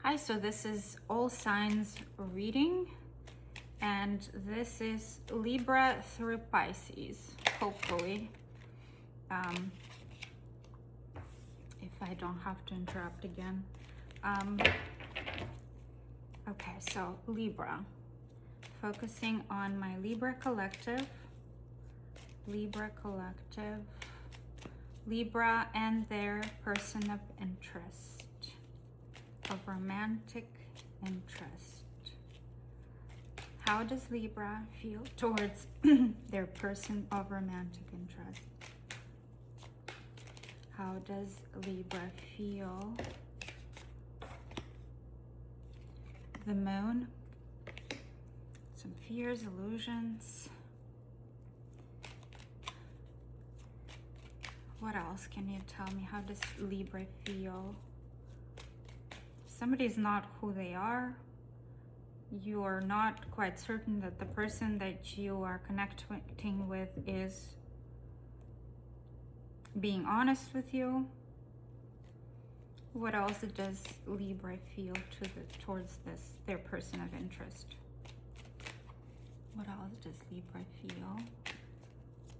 Hi, so this is all signs reading, and this is Libra through Pisces, hopefully. If I don't have to interrupt again. Okay, so Libra, focusing on my Libra collective, Libra and their person of interest, of romantic interest. How does Libra feel towards their person of romantic interest? How does Libra feel? The moon, some fears, illusions. What else can you tell me? How does Libra feel? Somebody's not who they are. You are not quite certain that the person that you are connecting with is being honest with you. What else does Libra feel towards their person of interest? What else does Libra feel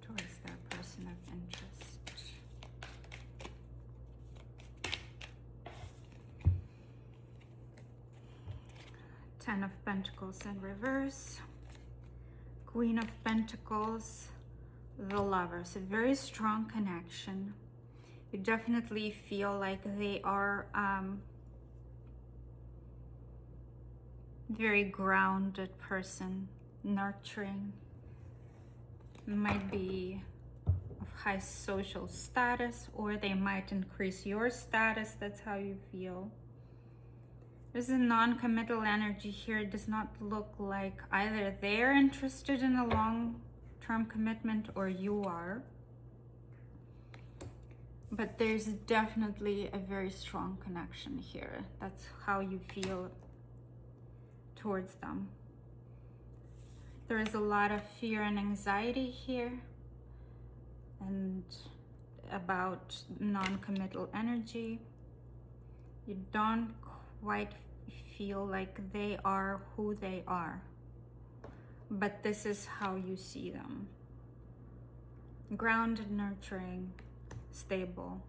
towards their person of interest? Ten of Pentacles in reverse, Queen of Pentacles, the Lovers. A very strong connection. You definitely feel like they are very grounded person, nurturing, might be of high social status, or they might increase your status. That's how you feel. There's a non-committal energy here. It does not look like either they're interested in a long-term commitment or you are. But there's definitely a very strong connection here. That's how you feel towards them. There is a lot of fear and anxiety here, and about non-committal energy. You don't quite feel like they are who they are, but this is how you see them. Grounded, nurturing, stable.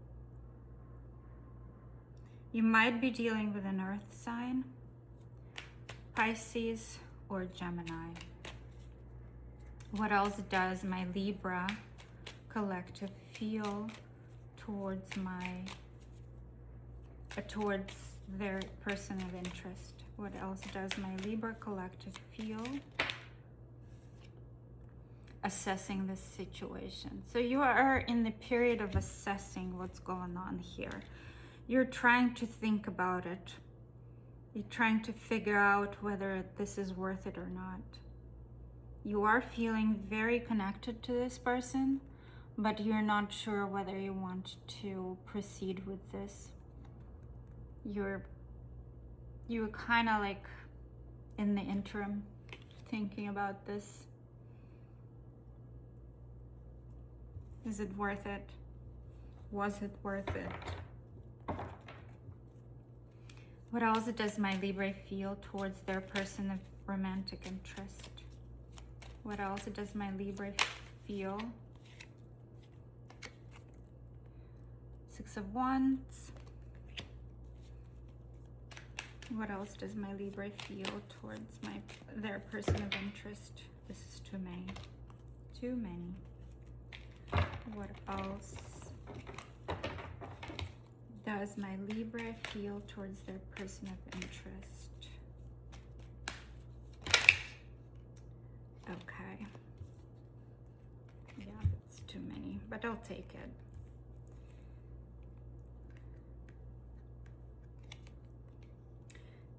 You might be dealing with an earth sign, Pisces or Gemini. What else does my Libra collective feel towards their person of interest? What else does my Libra collective feel? Assessing this situation. So you are in the period of assessing what's going on here. You're trying to think about it. You're trying to figure out whether this is worth it or not. You are feeling very connected to this person, but you're not sure whether you want to proceed with this. You're kind of like in the interim, thinking about this. Is it worth it? Was it worth it? What else does my Libra feel towards their person of romantic interest? What else does my Libra feel? Six of Wands. What else does my Libra feel towards their person of interest? This is too many. Too many. What else does my Libra feel towards their person of interest? Okay. Yeah, it's too many, but I'll take it.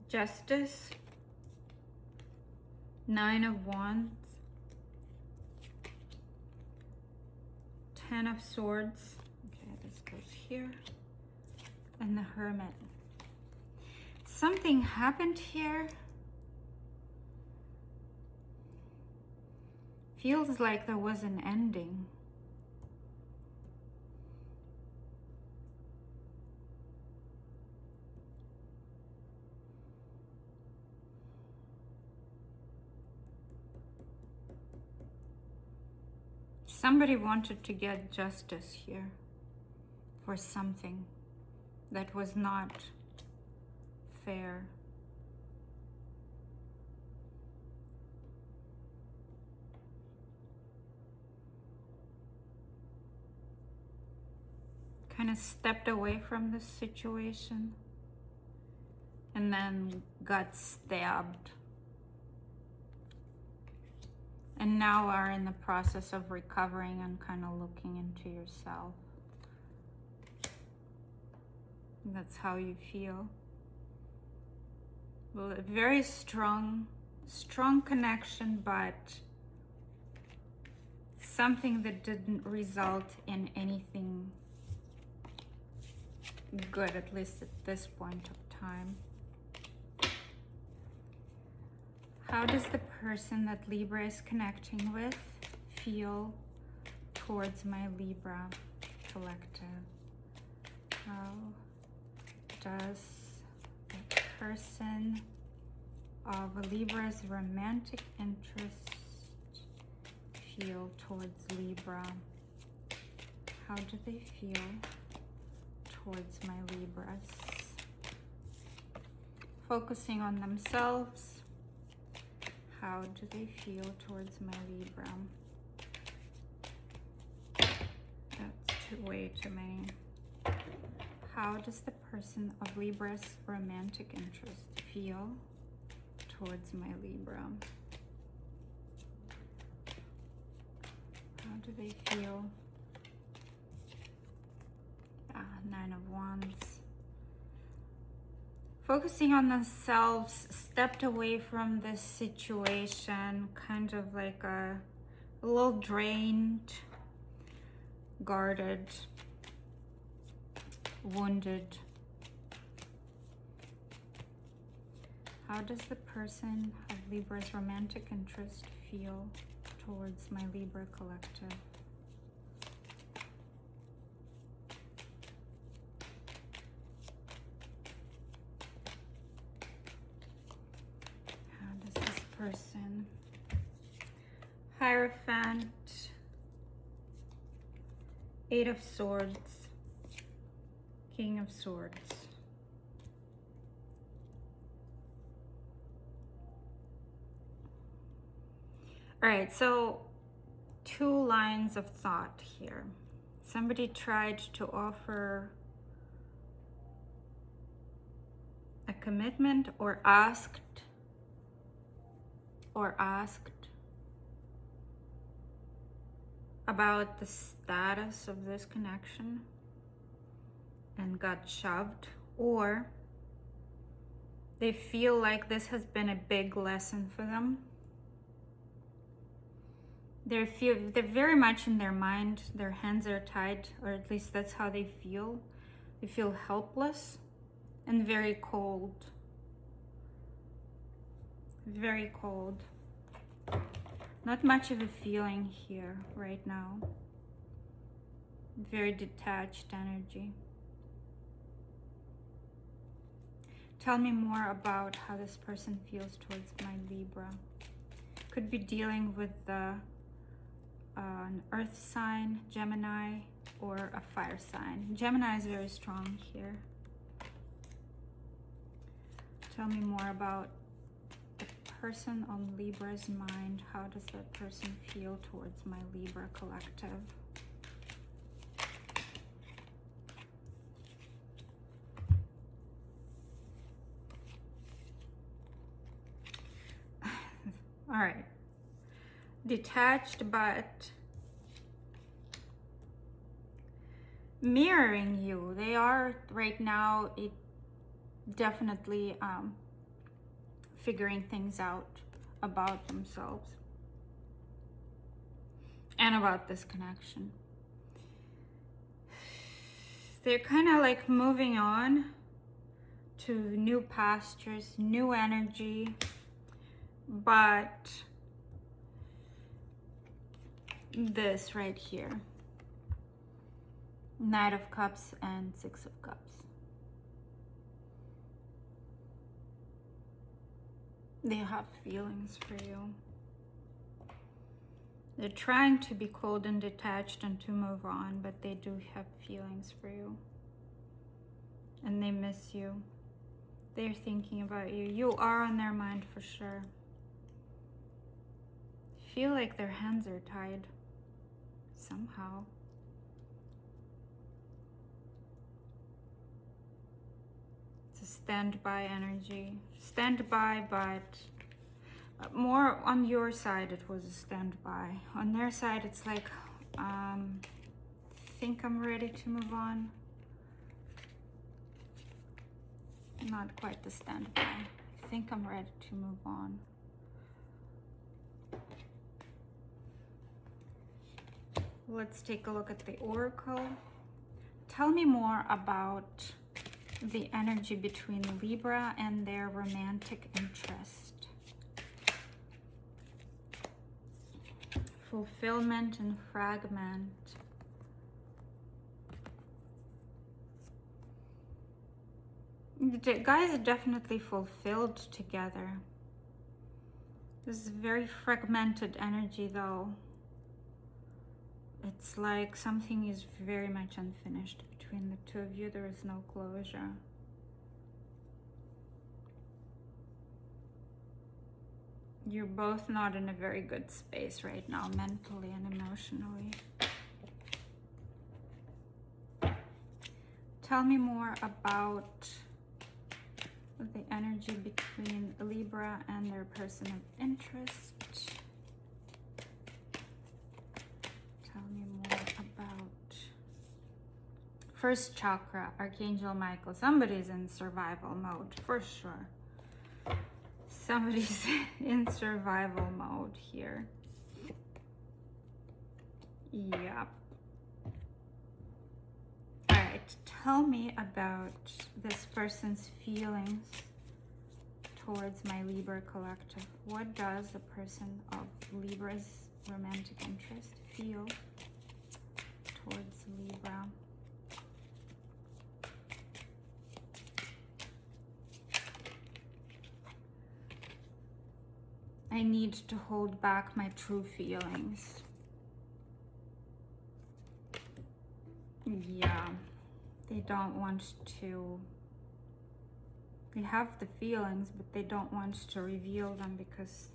Justice, Nine of Wands, Ten of Swords. Okay, this goes here. And the Hermit. Something happened here. Feels like there was an ending. Somebody wanted to get justice here for something that was not fair. Kind of stepped away from this situation and then got stabbed. And now are in the process of recovering and kind of looking into yourself. That's how you feel. Well, a very strong connection, but something that didn't result in anything good, at least at this point of time. How does the person that Libra is connecting with feel towards my Libra collective? How does the person of Libra's romantic interest feel towards Libra? How do they feel towards my Libras? Focusing on themselves. How do they feel towards my Libra? That's way too many. How does the person of Libra's romantic interest feel towards my Libra? How do they feel? Nine of Wands. Focusing on themselves, stepped away from this situation, kind of like a little drained, guarded, wounded. How does the person of Libra's romantic interest feel towards my Libra collective? Person. Hierophant, Eight of Swords, King of Swords. All right, so two lines of thought here. Somebody tried to offer a commitment or asked about the status of this connection and got shoved, or they feel like this has been a big lesson for them. They're very much in their mind, their hands are tied, or at least that's how they feel. They feel helpless and very cold. Very cold. Not much of a feeling here right now. Very detached energy. Tell me more about how this person feels towards my Libra. Could be dealing with an earth sign, Gemini, or a fire sign. Gemini is very strong here. Tell me more about the person on Libra's mind. How does that person feel towards my Libra collective? All right. Detached, but mirroring you. They are right now definitely figuring things out about themselves and about this connection. They're kind of like moving on to new pastures, new energy, but this right here, Knight of Cups and Six of Cups. They have feelings for you. They're trying to be cold and detached and to move on, but they do have feelings for you. And they miss you. They're thinking about you. You are on their mind for sure. Feel like their hands are tied somehow. It's a standby energy. Standby, but more on your side it was a standby. On their side it's like, think I'm ready to move on. Not quite the standby. I think I'm ready to move on. Let's take a look at the oracle. Tell me more about the energy between Libra and their romantic interest. Fulfillment and fragment. The guys are definitely fulfilled together. This is very fragmented energy though. It's like something is very much unfinished between the two of you. There is no closure. You're both not in a very good space right now, mentally and emotionally. Tell me more about the energy between Libra and their person of interest. Tell me more about first chakra, Archangel Michael. Somebody's in survival mode for sure. Somebody's in survival mode here. Yep. Alright, tell me about this person's feelings towards my Libra collective. What does the person of Libra's romantic interest feel towards Libra? I need to hold back my true feelings. Yeah, they don't want to. They have the feelings, but they don't want to reveal them because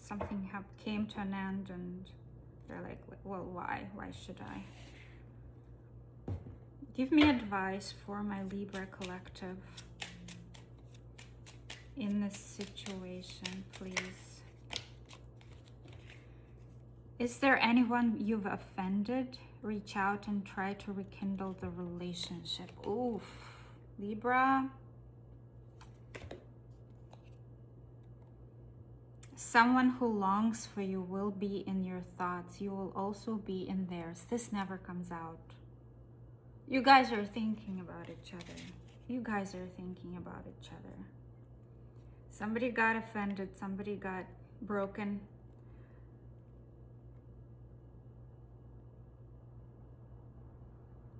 something came to an end, and they're like, well, why? Why should I? Give me advice for my Libra collective in this situation, please. Is there anyone you've offended? Reach out and try to rekindle the relationship. Oof, Libra. Someone who longs for you will be in your thoughts. You will also be in theirs. This never comes out. You guys are thinking about each other. You guys are thinking about each other. Somebody got offended. Somebody got broken.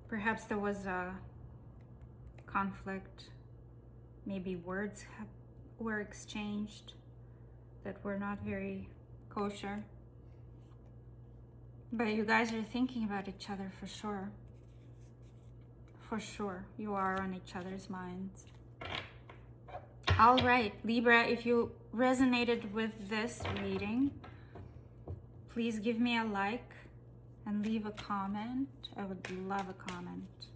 Perhaps there was a conflict. Maybe words were exchanged that were not very kosher. But you guys are thinking about each other for sure. For sure, you are on each other's minds. All right, Libra, if you resonated with this reading, please give me a like and leave a comment. I would love a comment.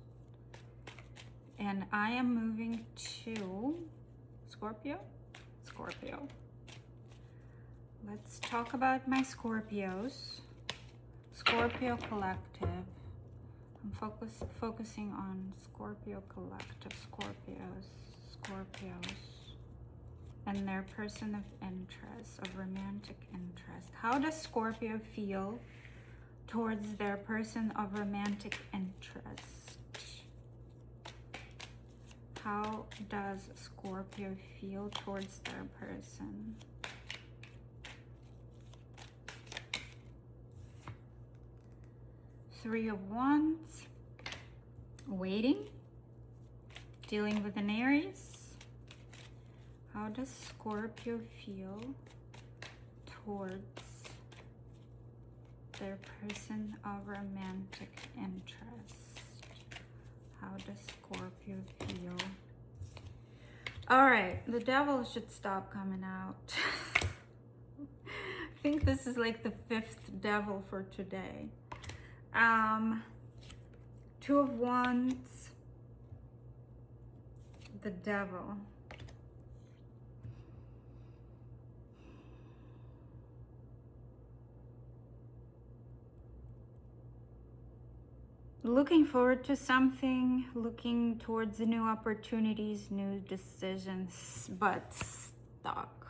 And I am moving to Scorpio. Let's talk about my Scorpios. Scorpio collective. I'm focusing on Scorpio collective. Scorpios. And their person of interest, of romantic interest. How does Scorpio feel towards their person of romantic interest? How does Scorpio feel towards their person? Three of Wands. Waiting. Dealing with an Aries. How does Scorpio feel towards their person of romantic interest. How does Scorpio feel? All right, the devil should stop coming out. I think this is like the 5th devil for today. 2 of Wands, the devil. Looking forward to something, looking towards new opportunities, new decisions, but stuck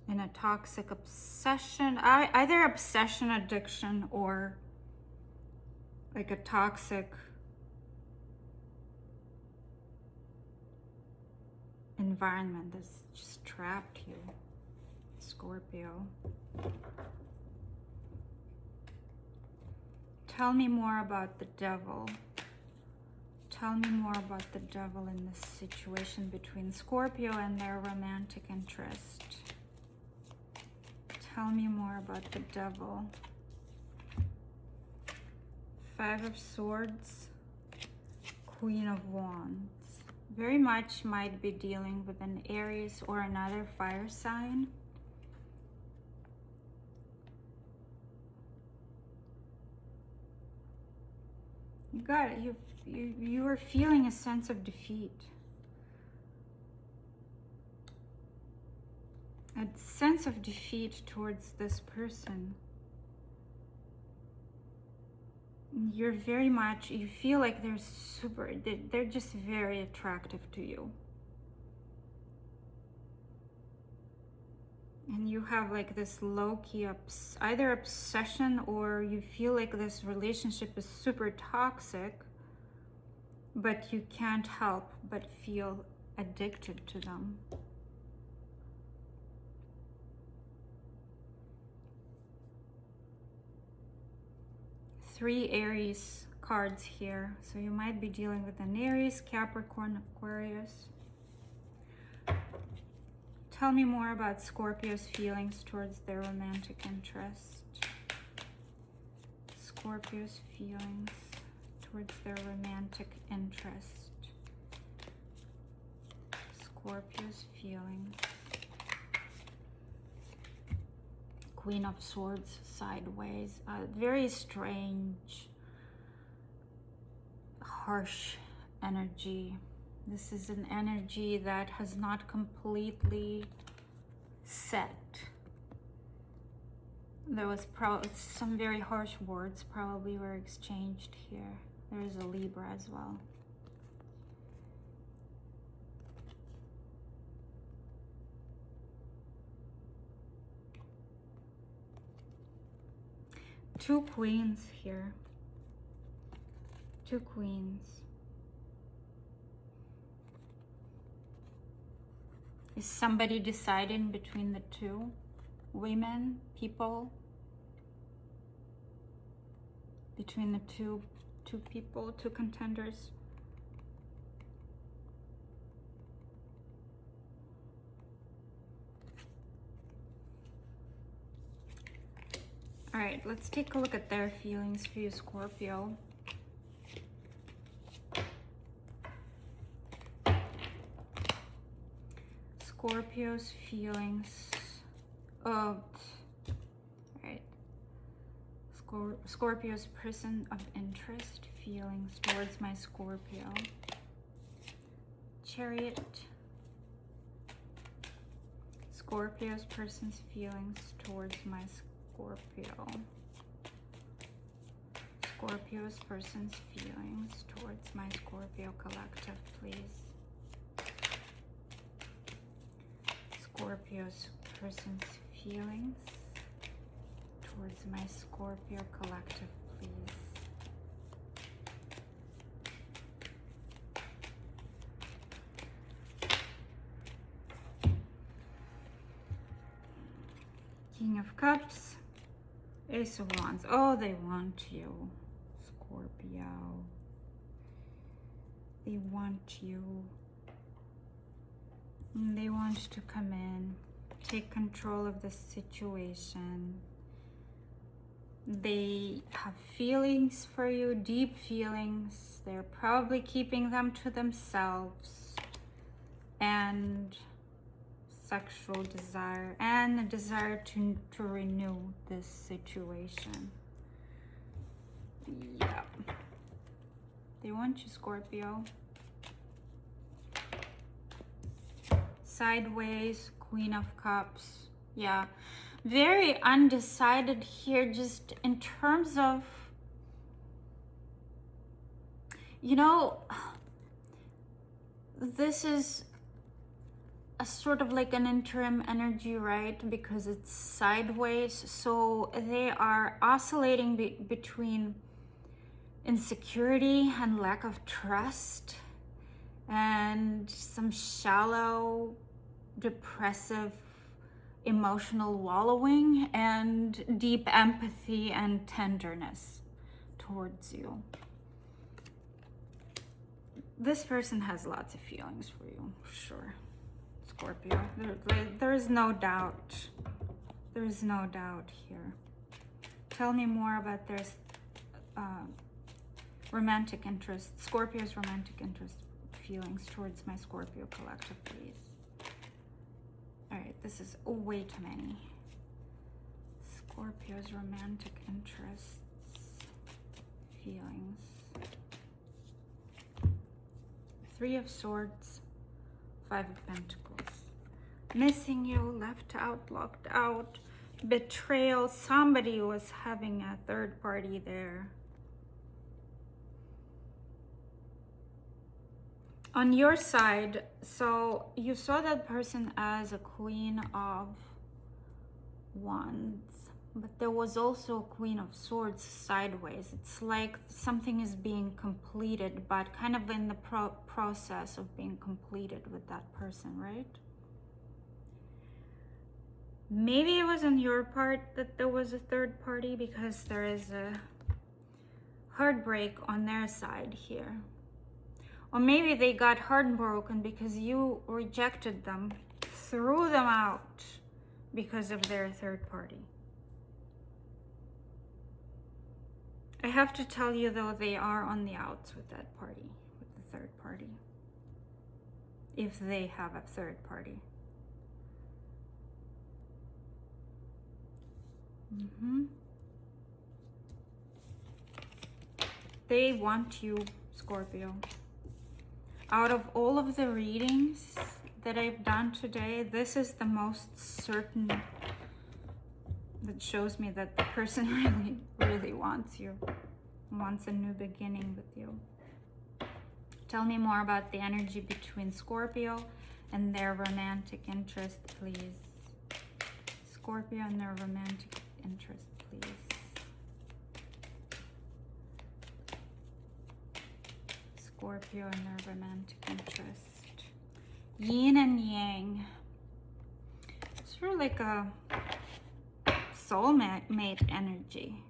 in a toxic obsession, either obsession, addiction, or like a toxic environment that's just trapped you, Scorpio. Tell me more about the devil. Tell me more about the devil in this situation between Scorpio and their romantic interest. Tell me more about the devil. 5 of Swords, Queen of Wands. Very much might be dealing with an Aries or another fire sign. You got it. You are feeling a sense of defeat. A sense of defeat towards this person. You're very much, you feel like they're just very attractive to you. And you have like this low-key either obsession, or you feel like this relationship is super toxic, but you can't help but feel addicted to them. Three Aries cards here. So you might be dealing with an Aries, Capricorn, Aquarius. Tell me more about Scorpio's feelings towards their romantic interest. Scorpio's feelings towards their romantic interest. Scorpio's feelings. Queen of Swords sideways. Very strange, harsh energy. This is an energy that has not completely set. There was probably some very harsh words probably were exchanged here. There is a Libra as well. Two queens here. Two queens. Is somebody deciding between the two women, people? Between the two people, two contenders? All right, let's take a look at their feelings for you, Scorpio. Scorpio's feelings. Oh, right. Scorpio's person of interest, feelings towards my Scorpio. Chariot. Scorpio's person's feelings towards my Scorpio. Scorpio's person's feelings towards my Scorpio collective, please. Scorpio's person's feelings towards my Scorpio collective, please. King of Cups, Ace of Wands. Oh, they want you, Scorpio. They want you. They want to come in, take control of the situation. They have feelings for you, deep feelings. They're probably keeping them to themselves. And sexual desire and a desire to renew this situation. Yeah. They want you, Scorpio. Sideways, Queen of Cups. Yeah. Very undecided here, just in terms of, you know, this is a sort of like an interim energy, right? Because it's sideways. So they are oscillating between insecurity and lack of trust and some shallow, depressive, emotional wallowing and deep empathy and tenderness towards you. This person has lots of feelings for you, sure. Scorpio, there is no doubt. There is no doubt here. Tell me more about their romantic interest, Scorpio's romantic interest, feelings towards my Scorpio collective, please. All right, this is way too many. Scorpio's romantic interests, feelings. Three of Swords, Five of Pentacles. Missing you, left out, locked out, betrayal. Somebody was having a third party there. On your side, so you saw that person as a Queen of Wands, but there was also a Queen of Swords sideways. It's like something is being completed, but kind of in the process of being completed with that person, right? Maybe it was on your part that there was a third party, because there is a heartbreak on their side here. Or maybe they got heartbroken because you rejected them, threw them out because of their third party. I have to tell you though, they are on the outs with that party, with the third party. If they have a third party. They want you, Scorpio. Out of all of the readings that I've done today, this is the most certain that shows me that the person really wants you, wants a new beginning with you. Tell me more about the energy between Scorpio and their romantic interest, please. Scorpio and their romantic interest, please. Scorpio and their romantic interest. Yin and Yang. It's sort of like a soulmate energy.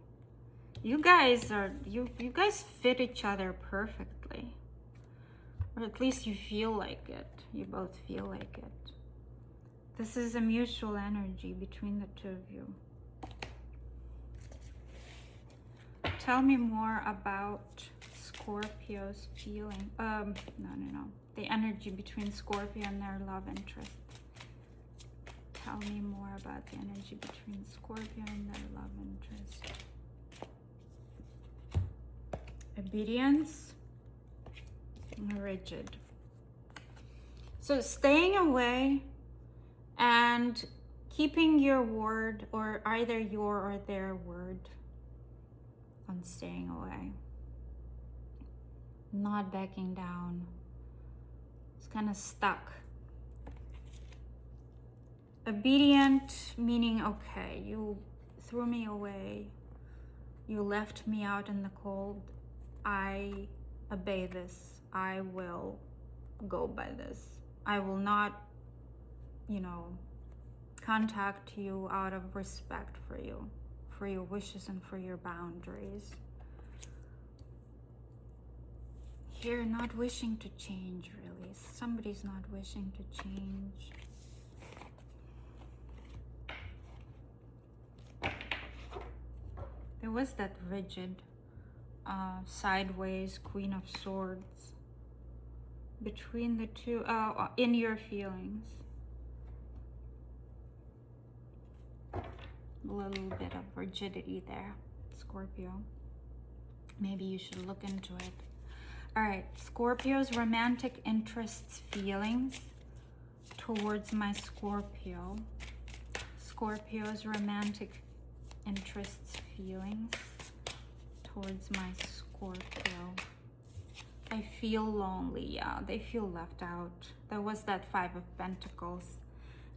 You guys are, you guys fit each other perfectly. Or at least you feel like it. You both feel like it. This is a mutual energy between the two of you. Tell me more about Scorpio's feeling. No. The energy between Scorpio and their love interest. Tell me more about the energy between Scorpio and their love interest. Obedience. Rigid. So staying away and keeping your word, or either your or their word, on staying away. Not backing down. It's kind of stuck. Obedient, meaning, okay, you threw me away. You left me out in the cold. I obey this. I will go by this. I will not, contact you out of respect for you, for your wishes and for your boundaries. Here, not wishing to change, really. Somebody's not wishing to change. They was that rigid, sideways, Queen of Swords. Between the two, in your feelings. A little bit of rigidity there, Scorpio. Maybe you should look into it. All right, Scorpio's romantic interests, feelings towards my Scorpio. Scorpio's romantic interests, feelings towards my Scorpio. I feel lonely. Yeah, they feel left out. There was that Five of Pentacles.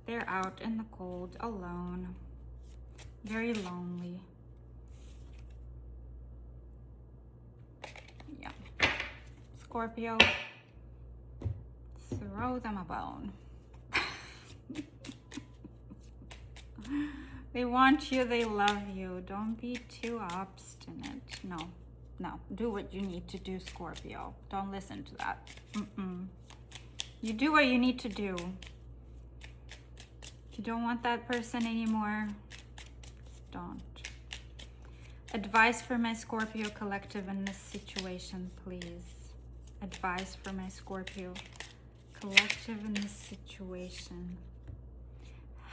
They're out in the cold, alone, very lonely. Yeah. Scorpio, throw them a bone. They want you, they love you. Don't be too obstinate. No, do what you need to do, Scorpio. Don't listen to that. You do what you need to do. If you don't want that person anymore, don't. Advice for my Scorpio collective in this situation, please. Advice for my Scorpio collective in this situation.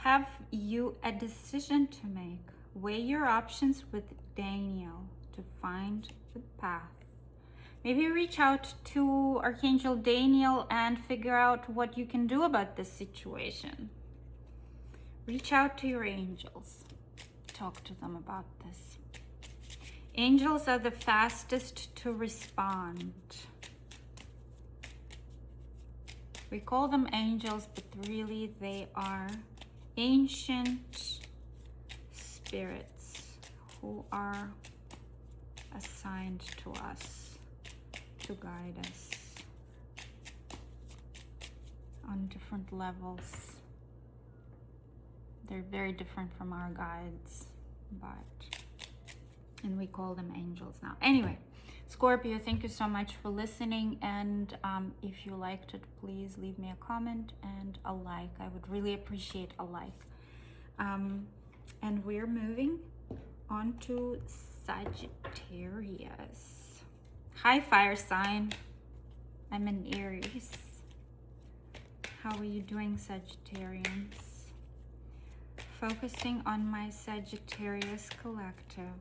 Have you a decision to make? Weigh your options with Daniel to find the path. Maybe reach out to Archangel Daniel and figure out what you can do about this situation. Reach out to your angels. Talk to them about this. Angels are the fastest to respond. We call them angels, but really they are ancient spirits who are assigned to us to guide us on different levels. They're very different from our guides, and we call them angels now. Anyway, Scorpio, thank you so much for listening, and if you liked it, please leave me a comment and a like. I would really appreciate a like. And we're moving on to Sagittarius. Hi, fire sign. I'm an Aries. How are you doing, Sagittarians? Focusing on my Sagittarius collective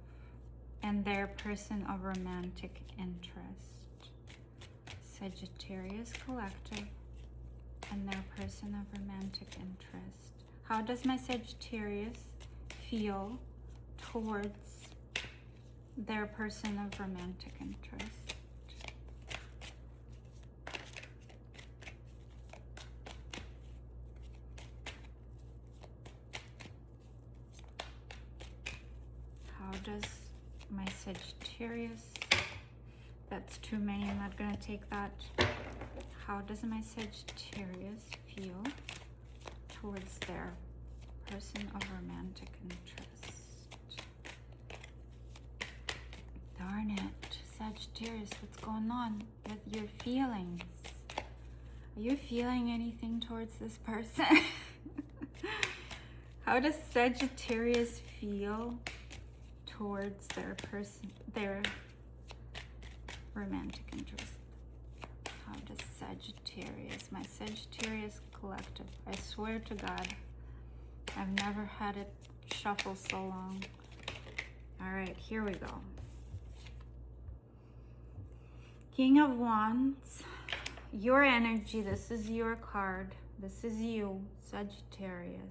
and their person of romantic interest. Sagittarius collective and their person of romantic interest. How does my Sagittarius feel towards their person of romantic interest? How does my Sagittarius, that's too many, I'm not gonna take that. How does my Sagittarius feel towards their person of romantic interest? Darn it, Sagittarius, what's going on with your feelings? Are you feeling anything towards this person? How does Sagittarius feel towards their person, their romantic interest? How does Sagittarius, my Sagittarius collective, I swear to God, I've never had it shuffle so long. All right, here we go. King of Wands, your energy, this is your card. This is you, Sagittarius.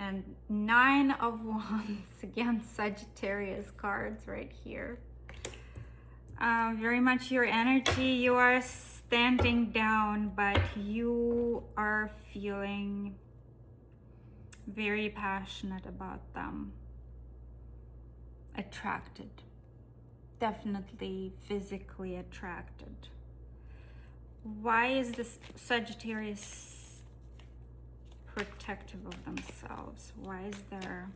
And Nine of Wands, again, Sagittarius cards right here. Very much your energy. You are standing down, but you are feeling very passionate about them. Attracted. Definitely physically attracted. Why is this Sagittarius protective of themselves? Why is there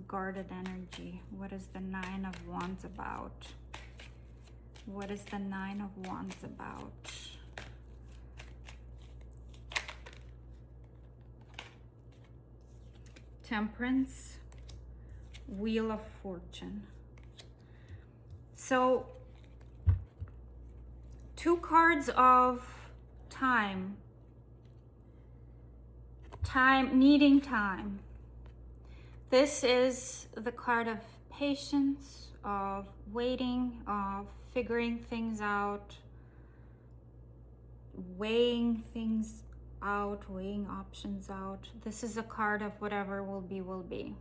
guarded energy? What is the Nine of Wands about? What is the Nine of Wands about? Temperance, Wheel of Fortune. So 2 cards of time. Time, needing time. This is the card of patience, of waiting, of figuring things out, weighing things out, weighing options out. This is a card of whatever will be, will be.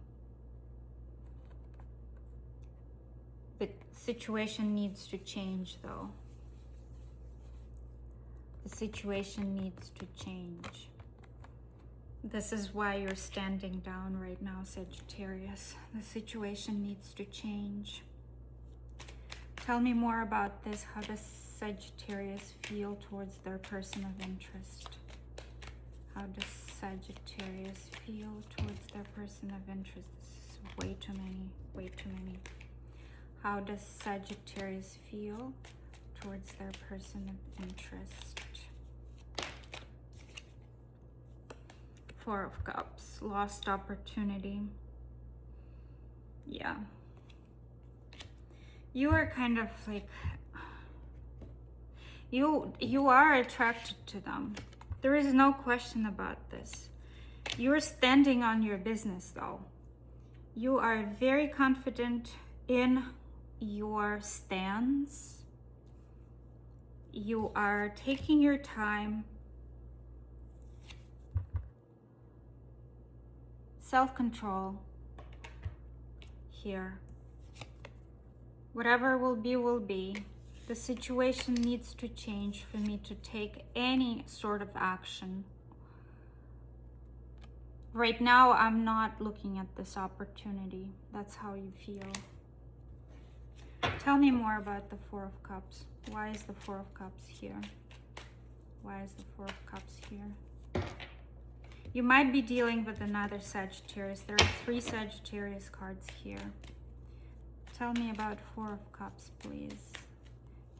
The situation needs to change though. The situation needs to change. This is why you're standing down right now, Sagittarius. The situation needs to change. Tell me more about this. How does Sagittarius feel towards their person of interest? How does Sagittarius feel towards their person of interest? This is way too many, way too many. How does Sagittarius feel towards their person of interest? 4 of Cups, lost opportunity. Yeah. You are kind of like, you are attracted to them. There is no question about this. You're standing on your business though. You are very confident in your stance. You are taking your time. Self-control here. Whatever will be, will be. The situation needs to change for me to take any sort of action. Right now, I'm not looking at this opportunity. That's how you feel. Tell me more about the 4 of Cups. Why is the 4 of Cups here? Why is the 4 of Cups here? You might be dealing with another Sagittarius. There are 3 Sagittarius cards here. Tell me about 4 of Cups, please.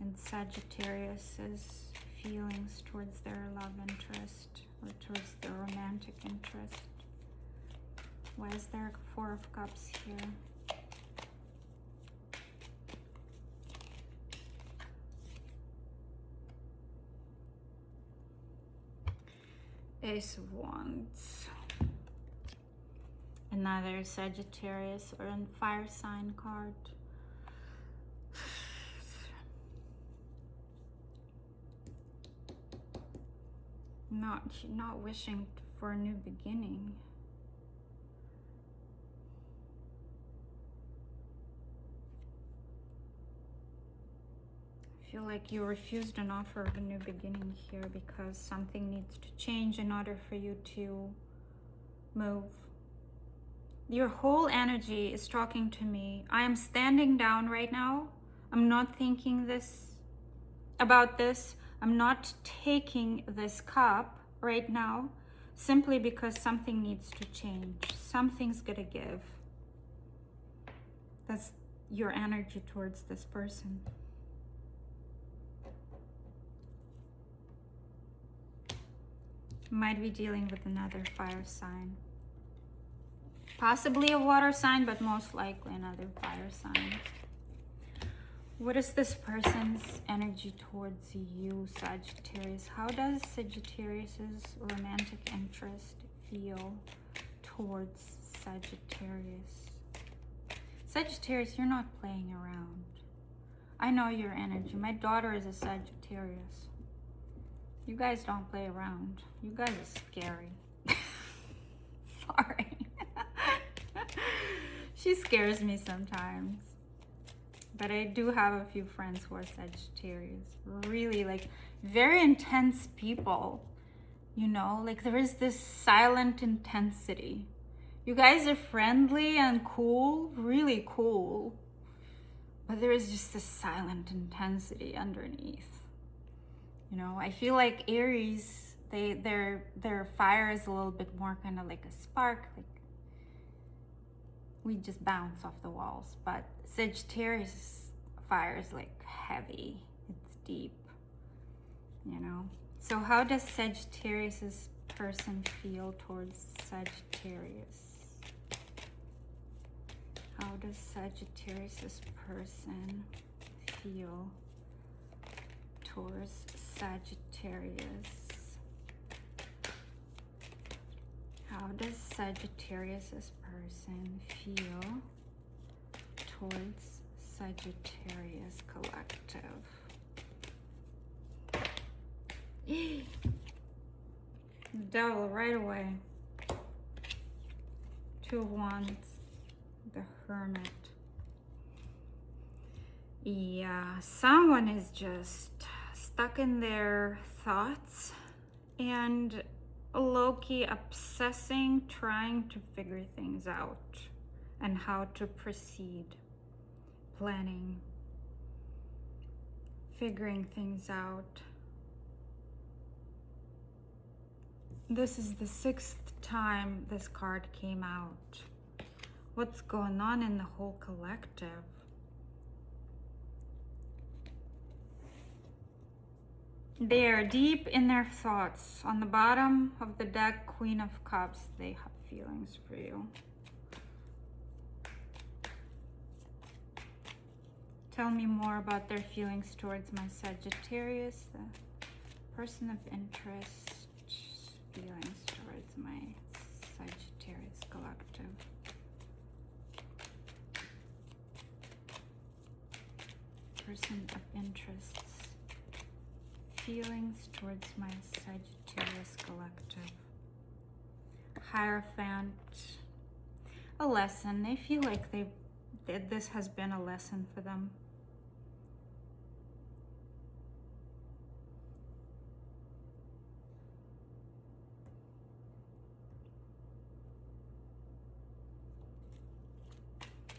And Sagittarius's feelings towards their love interest or towards their romantic interest. Why is there a 4 of Cups here? Ace of Wands. Another Sagittarius or a fire sign card. Not wishing for a new beginning. I feel like you refused an offer of a new beginning here because something needs to change in order for you to move. Your whole energy is talking to me. I am standing down right now. I'm not thinking about this. I'm not taking this cup right now simply because something needs to change. Something's gonna give. That's your energy towards this person. Might be dealing with another fire sign. Possibly a water sign, but most likely another fire sign. What is this person's energy towards you, Sagittarius? How does Sagittarius's romantic interest feel towards Sagittarius? Sagittarius, you're not playing around. I know your energy. My daughter is a Sagittarius. You guys don't play around. You guys are scary. Sorry. She scares me sometimes. But I do have a few friends who are Sagittarius. Really, like, very intense people. You know, like there is this silent intensity. You guys are friendly and cool, really cool. But there is just this silent intensity underneath. You know, I feel like Aries, their fire is a little bit more kind of like a spark, like we just bounce off the walls. But Sagittarius fire is like heavy, it's deep, you know. So how does Sagittarius's person feel towards Sagittarius? How does Sagittarius' person feel towards Sagittarius? How does Sagittarius' person feel towards Sagittarius collective? Devil right away. Two of Wands. The Hermit. Yeah, someone is just stuck in their thoughts and low-key obsessing, trying to figure things out and how to proceed, planning, figuring things out. This is the 6th time this card came out. What's going on in the whole collective? They are deep in their thoughts. On the bottom of the deck, Queen of Cups, they have feelings for you. Tell me more about their feelings towards my Sagittarius, the person of interest, feelings towards my Sagittarius collective. Person of interest. Feelings towards my Sagittarius collective. Hierophant. A lesson. They feel like this has been a lesson for them.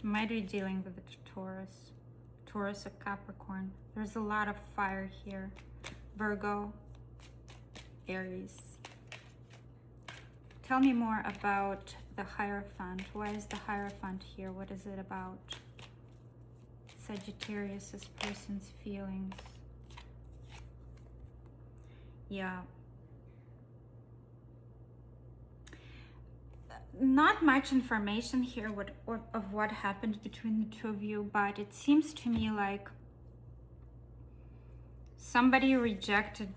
Might be dealing with a Taurus. Taurus or Capricorn. There's a lot of fire here. Virgo, Aries. Tell me more about the Hierophant. Why is the Hierophant here? What is it about? Sagittarius' person's feelings. Yeah. Not much information here of what happened between the two of you, but it seems to me like somebody rejected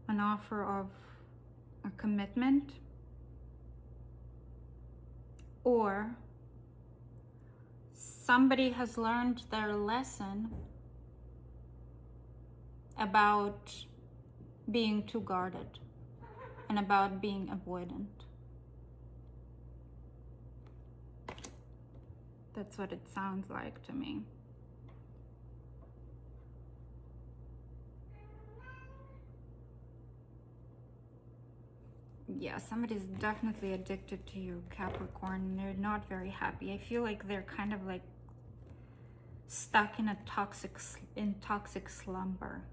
an offer of a commitment, or somebody has learned their lesson about being too guarded and about being avoidant. That's what it sounds like to me. Yeah, somebody's definitely addicted to you, Capricorn. They're not very happy. I feel like they're kind of like stuck in a toxic slumber.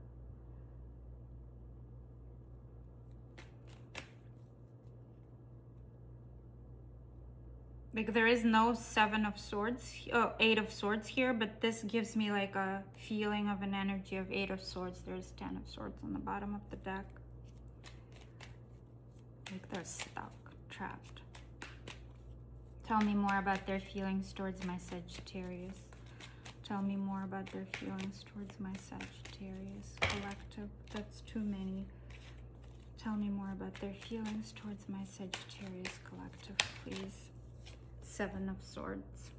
Like there is no 7 of Swords, 8 of Swords here, but this gives me like a feeling of an energy of 8 of Swords. There's 10 of Swords on the bottom of the deck. Like they're stuck, trapped. Tell me more about their feelings towards my Sagittarius. Tell me more about their feelings towards my Sagittarius collective. That's too many. Tell me more about their feelings towards my Sagittarius collective, please. 7 of Swords.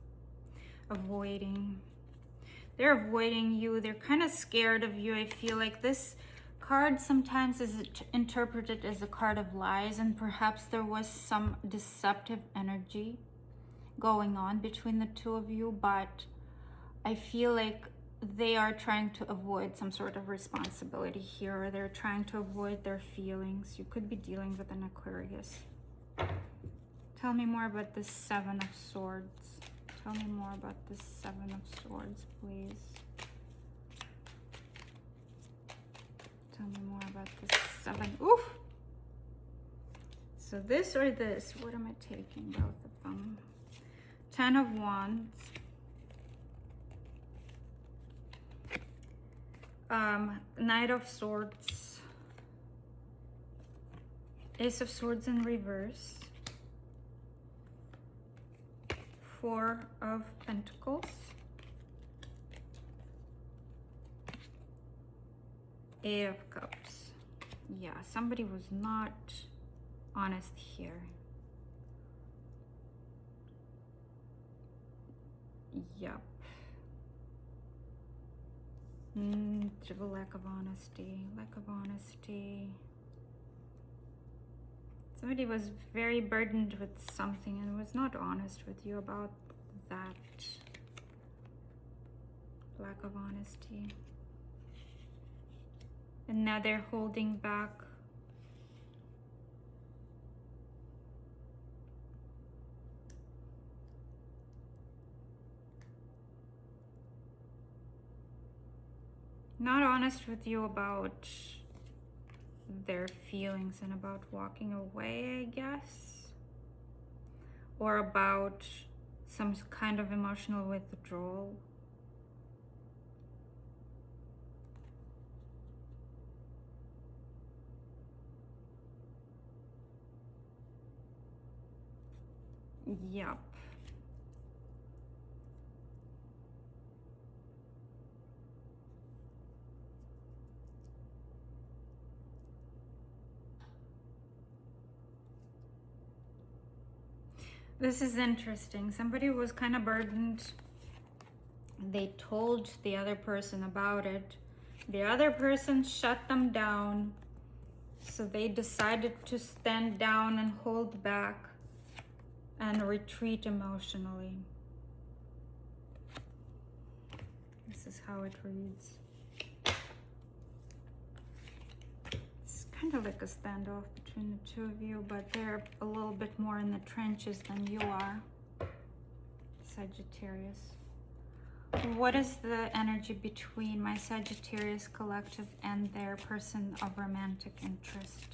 Avoiding. They're avoiding you. They're kind of scared of you. I feel like this card sometimes is interpreted as a card of lies, and perhaps there was some deceptive energy going on between the two of you, but I feel like they are trying to avoid some sort of responsibility here, or they're trying to avoid their feelings. You could be dealing with an Aquarius. Tell me more about this 7 of Swords. Tell me more about this 7 of Swords, please. Tell me more about this 7. Oof! So this or this? What am I taking? Both of them. 10 of Wands. Knight of Swords. Ace of Swords in reverse. Four of Pentacles. Eight of Cups. Yeah, somebody was not honest here. Yep. Lack of honesty. Lack of honesty. Somebody was very burdened with something and was not honest with you about that. Lack of honesty. And now they're holding back. Not honest with you about their feelings and about walking away, I guess. Or about some kind of emotional withdrawal. Yep. This is interesting. Somebody was kind of burdened. They told the other person about it. The other person shut them down. So they decided to stand down and hold back and retreat emotionally. This is how it reads. It's kind of like a standoff between the two of you, but they're a little bit more in the trenches than you are, Sagittarius. What is the energy between my Sagittarius collective and their person of romantic interest?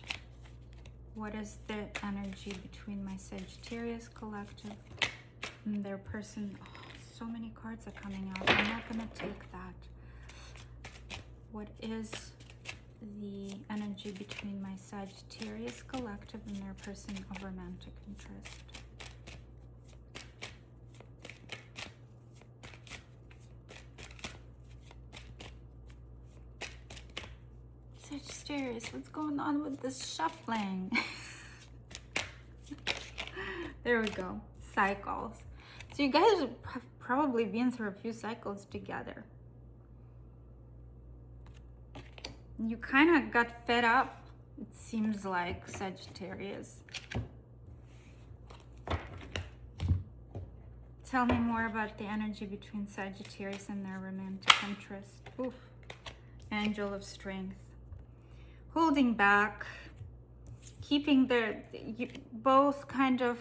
What is the energy between my Sagittarius collective and their person? Oh, so many cards are coming out. I'm not going to take that. What is the energy between my Sagittarius collective and their person of romantic interest? Sagittarius, what's going on with this shuffling? There we go. Cycles. So you guys have probably been through a few cycles together. You kind of got fed up, it seems like, Sagittarius. Tell me more about the energy between Sagittarius and their romantic interest. Oof. Angel of Strength. Holding back, keeping both kind of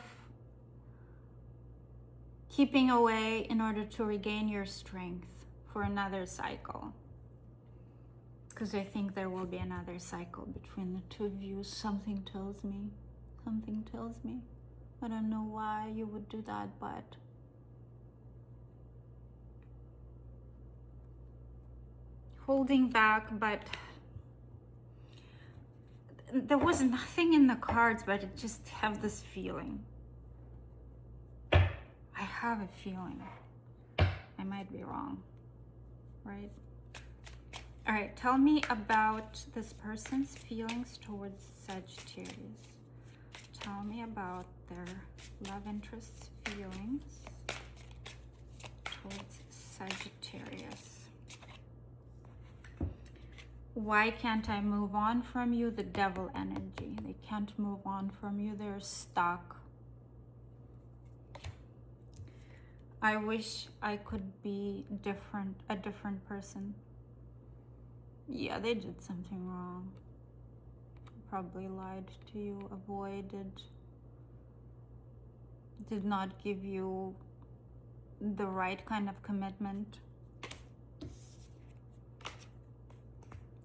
keeping away in order to regain your strength for another cycle. Because I think there will be another cycle between the two of you. Something tells me. Something tells me. I don't know why you would do that, but holding back, but there was nothing in the cards, but I just have this feeling. I have a feeling. I might be wrong, right? All right, tell me about this person's feelings towards Sagittarius. Tell me about their love interest's feelings towards Sagittarius. Why can't I move on from you? The Devil energy. They can't move on from you. They're stuck. I wish I could be different, a different person. Yeah, they did something wrong. Probably lied to you, avoided, did not give you the right kind of commitment.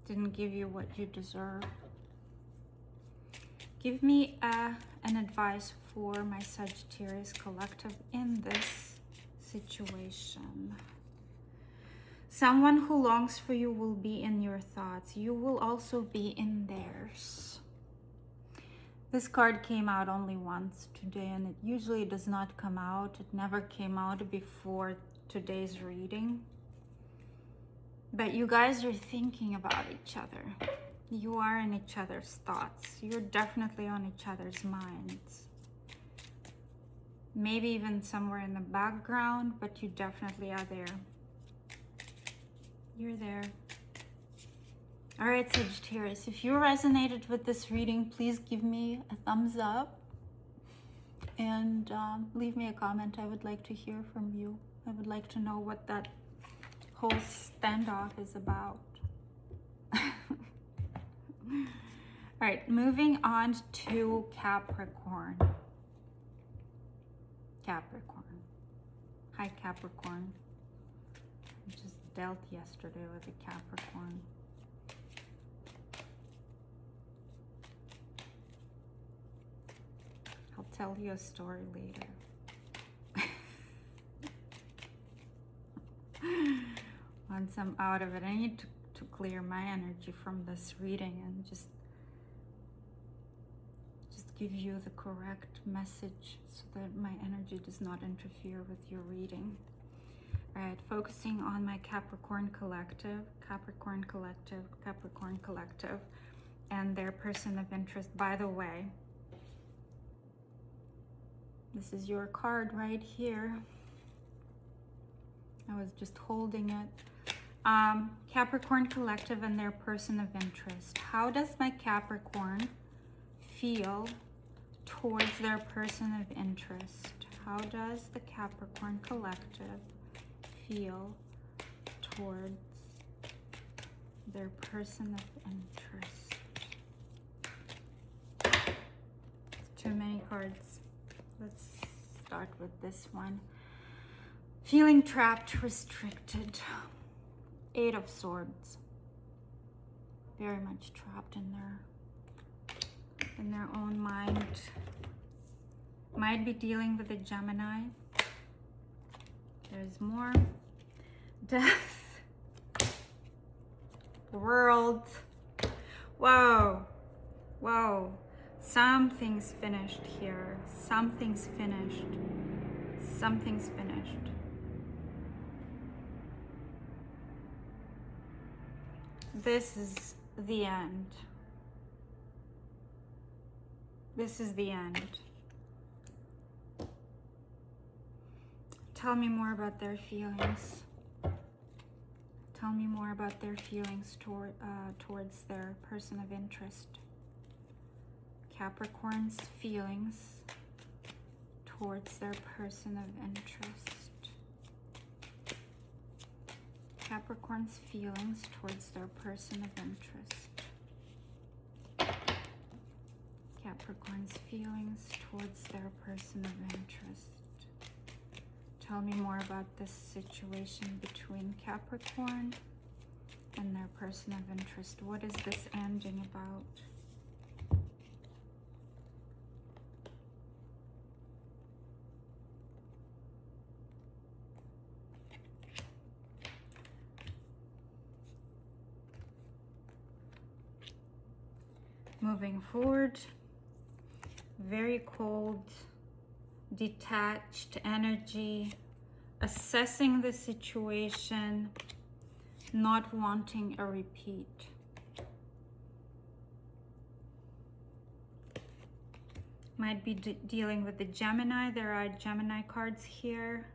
Didn't give you what you deserve. Give me an advice for my Sagittarius collective in this situation. Someone who longs for you will be in your thoughts. You will also be in theirs. This card came out only once today, and it usually does not come out. It never came out before today's reading. But you guys are thinking about each other. You are in each other's thoughts. You're definitely on each other's minds. Maybe even somewhere in the background, but you definitely are there. You're there. All right, Sagittarius, if you resonated with this reading, please give me a thumbs up and leave me a comment. I would like to hear from you. I would like to know what that whole standoff is about. All right, moving on to Capricorn. Capricorn. Hi, Capricorn. I just dealt yesterday with a Capricorn. I'll tell you a story later. Once I'm out of it, I need to clear my energy from this reading and just give you the correct message so that my energy does not interfere with your reading. All right, focusing on my Capricorn collective, Capricorn collective, Capricorn collective, and their person of interest. By the way, this is your card right here. I was just holding it. Capricorn collective and their person of interest. How does my Capricorn feel towards their person of interest? How does the Capricorn collective feel towards their person of interest? Too many cards. Let's start with this one. Feeling trapped, restricted. 8 of Swords. Very much trapped in their own mind. Might be dealing with a Gemini. There's more. Death. World. Whoa. Whoa. Something's finished here. Something's finished. Something's finished. This is the end. This is the end. Tell me more about their feelings. Tell me more about their feelings towards their person of interest. Capricorn's feelings towards their person of interest. Capricorn's feelings towards their person of interest. Capricorn's feelings towards their person of interest. Tell me more about this situation between Capricorn and their person of interest. What is this ending about? Moving forward, very cold, detached energy, assessing the situation, not wanting a repeat. Might be dealing with the Gemini. There are Gemini cards here.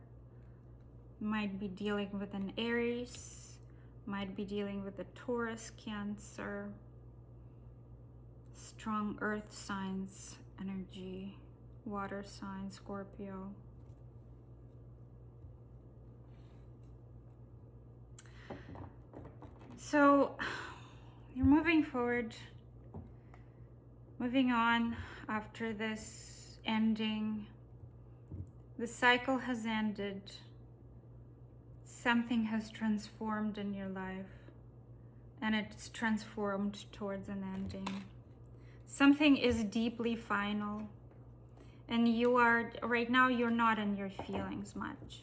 Might be dealing with an Aries. Might be dealing with a Taurus, Cancer. Strong earth signs energy, water sign, Scorpio. So you're moving forward, moving on after this ending. The cycle has ended. Something has transformed in your life, and it's transformed towards an ending. Something is deeply final, and you are, right now, you're not in your feelings much.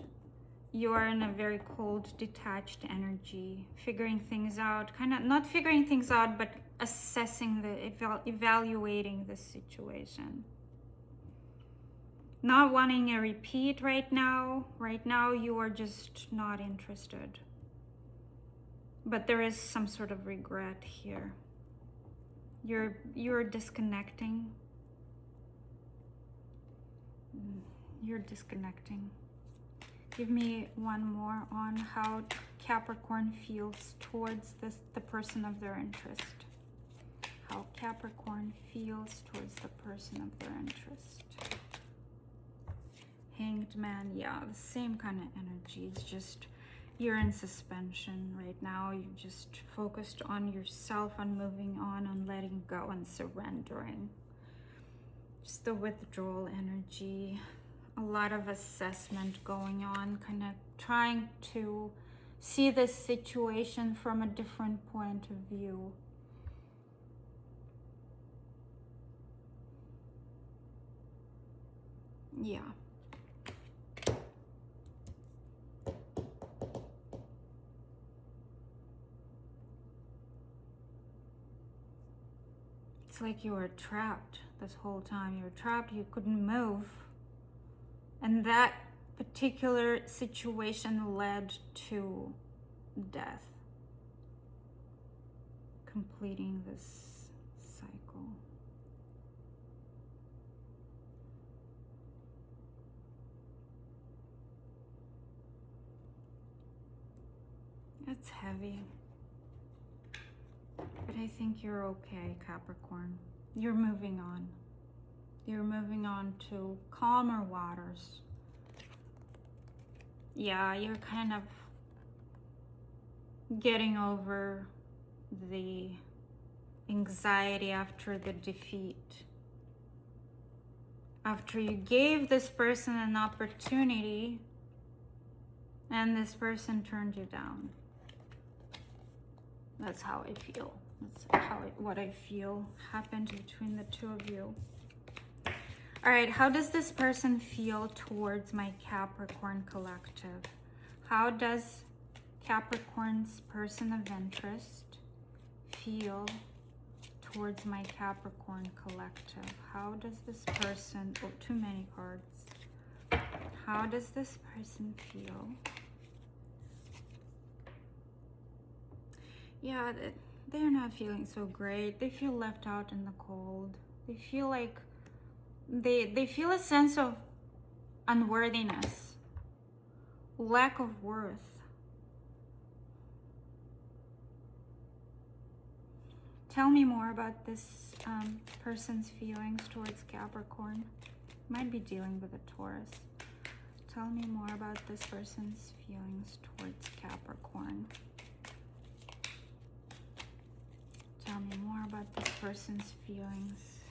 You are in a very cold, detached energy, figuring things out, kind of not figuring things out, but assessing evaluating the situation. Not wanting a repeat right now. Right now you are just not interested. But there is some sort of regret here. You're disconnecting. You're disconnecting. Give me one more on how Capricorn feels towards the person of their interest. How Capricorn feels towards the person of their interest. Hanged Man, yeah, the same kind of energy. It's just you're in suspension right now. You're just focused on yourself, on moving on letting go and surrendering. Just the withdrawal energy. A lot of assessment going on, kind of trying to see this situation from a different point of view. Yeah. It's like you were trapped this whole time. You were trapped, you couldn't move. And that particular situation led to death. Completing this cycle. It's heavy. But I think you're okay, Capricorn. You're moving on. You're moving on to calmer waters. Yeah, you're kind of getting over the anxiety after the defeat. After you gave this person an opportunity and this person turned you down. That's how I feel. That's what I feel happened between the two of you. All right, how does this person feel towards my Capricorn collective? How does Capricorn's person of interest feel towards my Capricorn collective? How does this person, oh, too many cards. How does this person feel? Yeah, they're not feeling so great. They feel left out in the cold. They feel like they feel a sense of unworthiness, lack of worth. Tell me more about this person's feelings towards Capricorn. Might be dealing with a Taurus. Tell me more about this person's feelings towards Capricorn. Tell me more about this person's feelings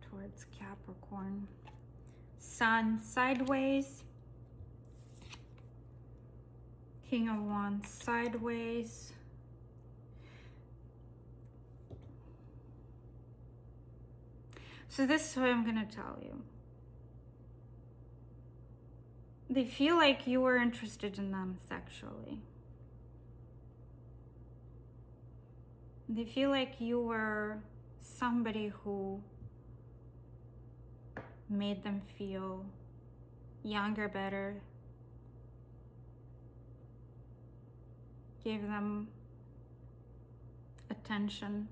towards Capricorn. Sun sideways. King of Wands sideways. So this is what I'm going to tell you. They feel like you were interested in them sexually. They feel like you were somebody who made them feel younger, better, gave them attention.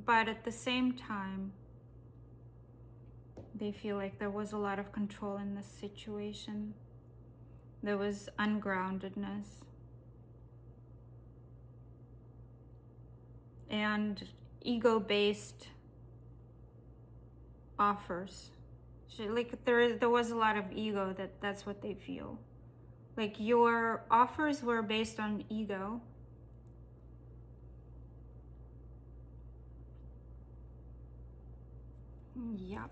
But at the same time, they feel like there was a lot of control in this situation. There was ungroundedness. And ego-based offers. Like there was a lot of ego, that's what they feel. Like your offers were based on ego. Yep.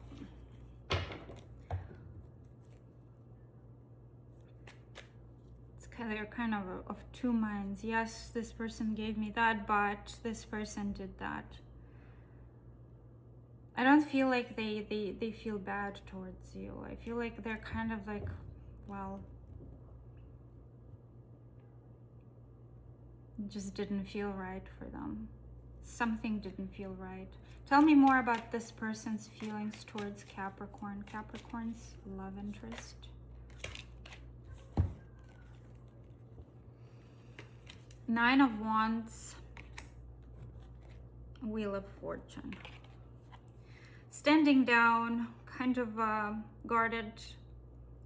They're kind of two minds. Yes, this person gave me that, but this person did that. I don't feel like they feel bad towards you. I feel like they're kind of like, well, It just didn't feel right for them. Something didn't feel right. Tell me more about this person's feelings towards Capricorn. Capricorn's love interest. Nine of Wands. Wheel of Fortune. Standing down, kind of guarded,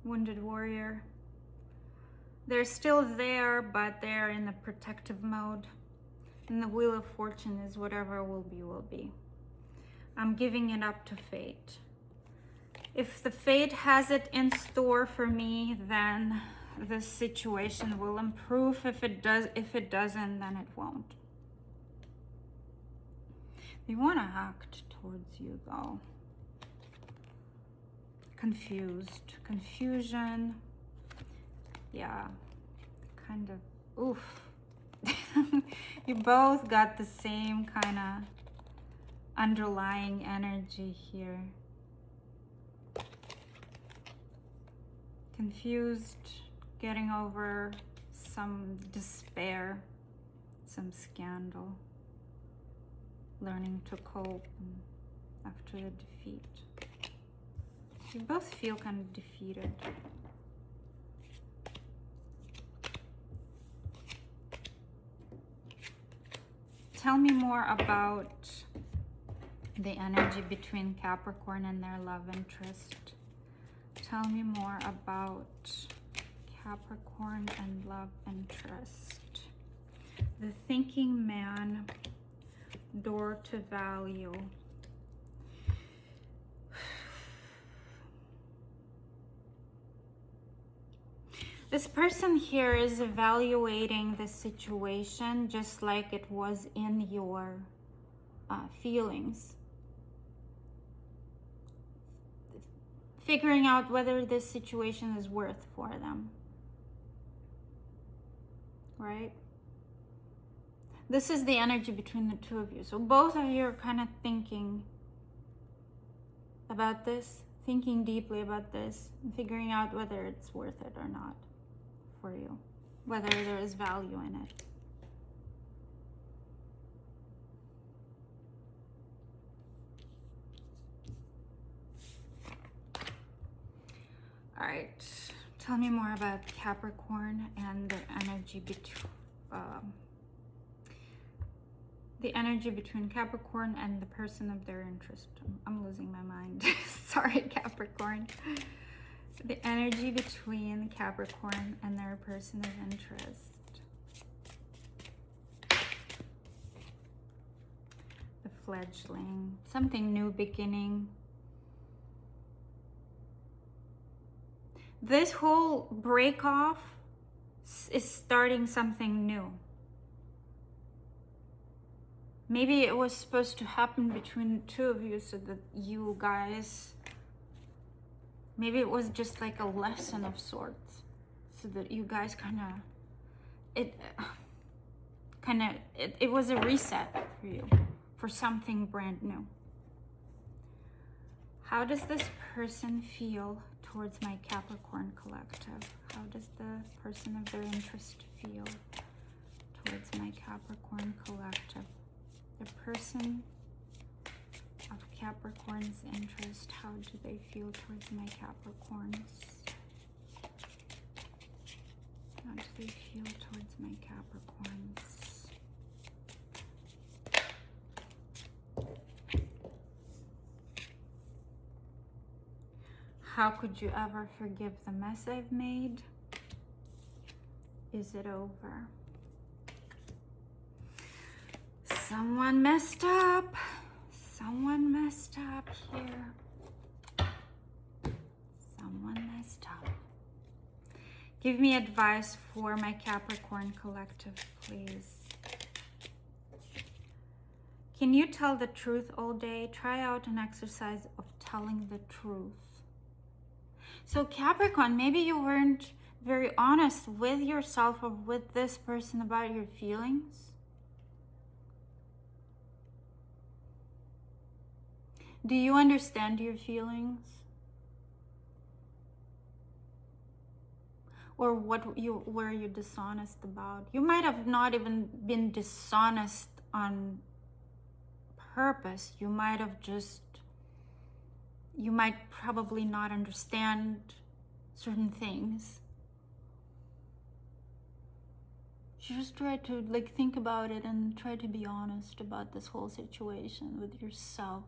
wounded warrior. They're still there, but they're in a protective mode. And the Wheel of Fortune is whatever will be, will be. I'm giving it up to fate. If the fate has it in store for me, then this situation will improve. If it doesn't, then it won't. They want to act towards you though. Confused. Confusion. Yeah. Kind of, oof. You both got the same kind of underlying energy here. Confused, getting over some despair, some scandal, learning to cope after the defeat. You both feel kind of defeated. Tell me more about the energy between Capricorn and their love interest. Tell me more about Capricorn and love interest. The thinking man, door to value. This person here is evaluating the situation just like it was in your feelings. Figuring out whether this situation is worth for them. Right? This is the energy between the two of you. So both of you are kind of thinking about this, thinking deeply about this, and figuring out whether it's worth it or not for you, whether there is value in it. All right, tell me more about Capricorn and their energy between Capricorn and the person of their interest. I'm losing my mind. Sorry, Capricorn. The energy between Capricorn and their person of interest. The fledgling. Something new beginning. This whole break off is starting something new. Maybe it was supposed to happen between the two of you so that you guys, maybe it was just like a lesson of sorts, so that you guys it was a reset for you, for something brand new. How does this person feel towards my Capricorn collective? How does the person of their interest feel towards my Capricorn collective? The person of Capricorn's interest, how do they feel towards my Capricorns? How do they feel towards my Capricorns? How could you ever forgive the mess I've made? Is it over? Someone messed up. Someone messed up here. Someone messed up. Give me advice for my Capricorn collective, please. Can you tell the truth all day? Try out an exercise of telling the truth. So Capricorn, maybe you weren't very honest with yourself or with this person about your feelings. Do you understand your feelings? or what were you dishonest about? You might have not even been dishonest on purpose. You might probably not understand certain things. Just try to think about it and try to be honest about this whole situation with yourself.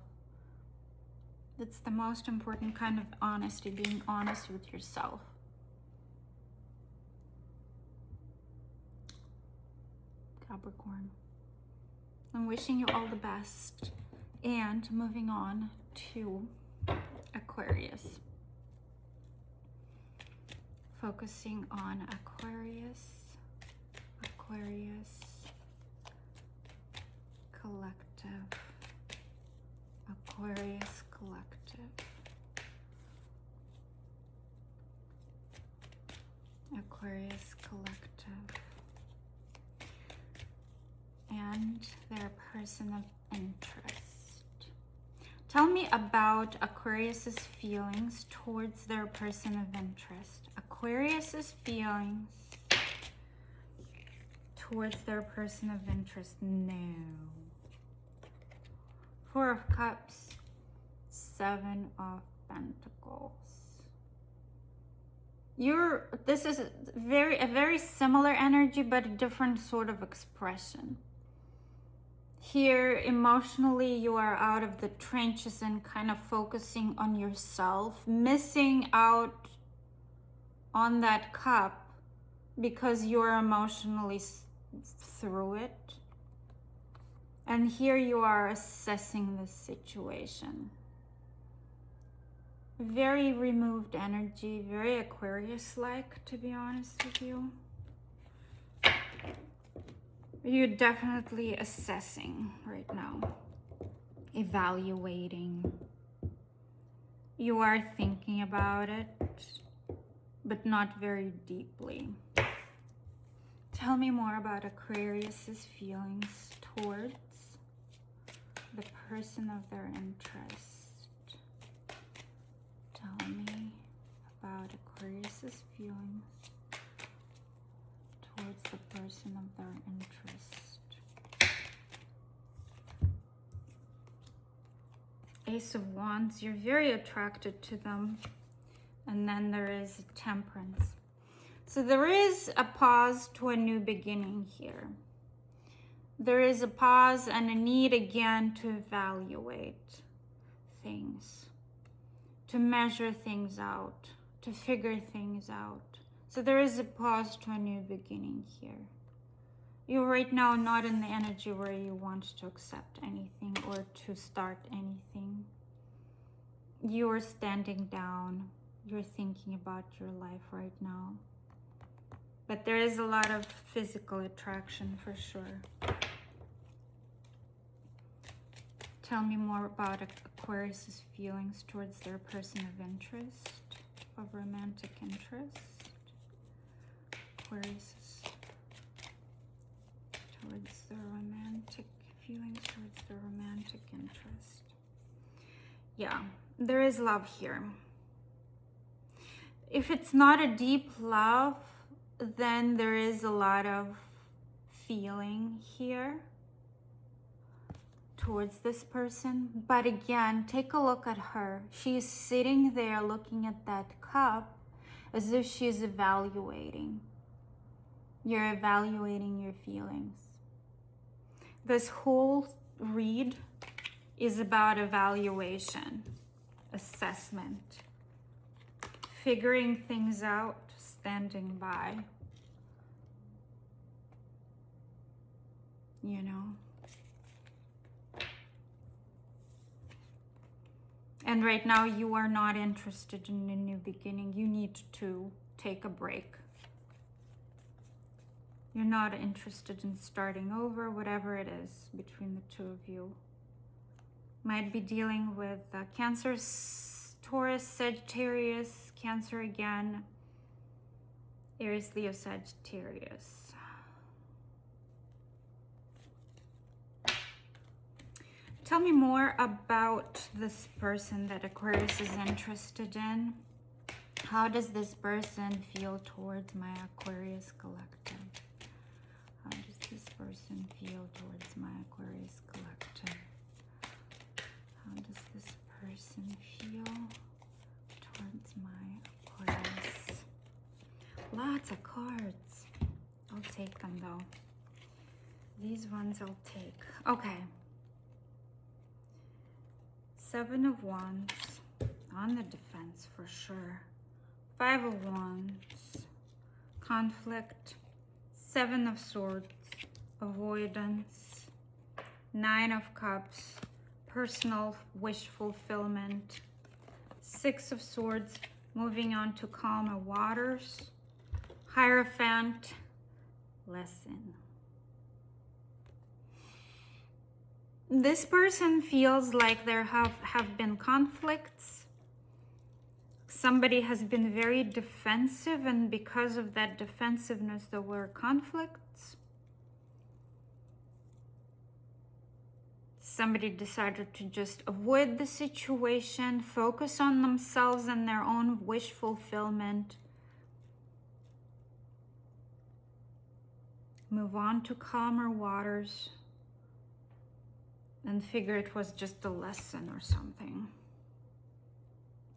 That's the most important kind of honesty, being honest with yourself. Capricorn, I'm wishing you all the best. And moving on to Aquarius. Focusing on Aquarius. Aquarius Collective. Aquarius Collective. Aquarius Collective. And their person of interest. Tell me about Aquarius's feelings towards their person of interest. Aquarius's feelings towards their person of interest. No. Four of Cups. Seven of Pentacles. This is a very similar energy, but a different sort of expression. Here, emotionally, you are out of the trenches and kind of focusing on yourself, missing out on that cup because you're emotionally through it. And here you are assessing the situation. Very removed energy, very Aquarius-like, to be honest with you. You're definitely assessing right now, evaluating. You are thinking about it, but not very deeply. Tell me more about Aquarius's feelings towards the person of their interest. Tell me about Aquarius's feelings towards the person of their interest. Ace of Wands, you're very attracted to them. And then there is Temperance. So there is a pause to a new beginning here. There is a pause and a need again to evaluate things, to measure things out, to figure things out. So there is a pause to a new beginning here. You're right now not in the energy where you want to accept anything or to start anything. You're standing down. You're thinking about your life right now. But there is a lot of physical attraction for sure. Tell me more about Aquarius's feelings towards their person of interest, of romantic interest. Aquarius towards their romantic feelings towards their romantic interest. Yeah, there is love here. If it's not a deep love, then there is a lot of feeling here towards this person. But again, take a look at her. She's sitting there looking at that cup as if she's evaluating. You're evaluating your feelings. This whole read is about evaluation, assessment, figuring things out, standing by. You know? And right now you are not interested in a new beginning. You need to take a break. You're not interested in starting over, whatever it is between the two of you. Might be dealing with Cancer, Taurus, Sagittarius, Cancer again, Aries, Leo, Sagittarius. Tell me more about this person that Aquarius is interested in. How does this person feel towards my Aquarius collective? How does this person feel towards my Aquarius collective? How does this person feel towards my Aquarius? Lots of cards. I'll take them though. These ones I'll take. Okay. 7 of Wands. On the defense for sure. 5 of Wands. Conflict. 7 of Swords. Avoidance. 9 of Cups. Personal wish fulfillment. 6 of Swords. Moving on to calmer waters. Hierophant. Lesson. This person feels like there have been conflicts. Somebody has been very defensive, and because of that defensiveness, there were conflicts. Somebody decided to just avoid the situation, focus on themselves and their own wish fulfillment. Move on to calmer waters. And figure it was just a lesson or something.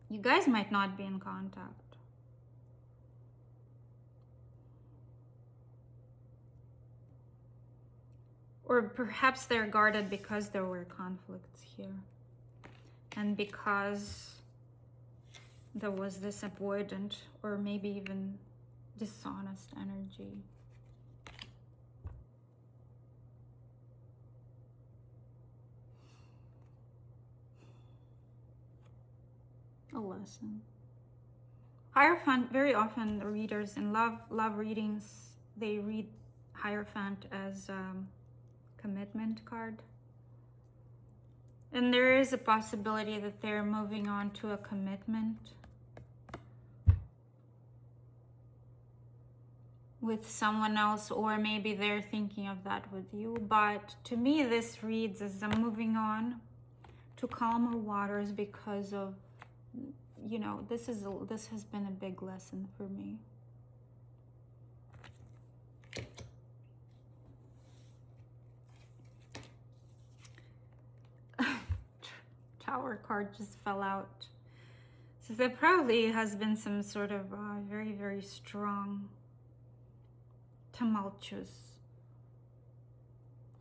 You guys might not be in contact. Or perhaps they're guarded because there were conflicts here. And because there was this avoidant or maybe even dishonest energy. A lesson. Hierophant, very often the readers in love readings, they read Hierophant as commitment card. And there is a possibility that they're moving on to a commitment with someone else, or maybe they're thinking of that with you. But to me, this reads as I'm moving on to calmer waters because of, you know, this has been a big lesson for me. Tower card just fell out. So there probably has been some sort of very, very strong, tumultuous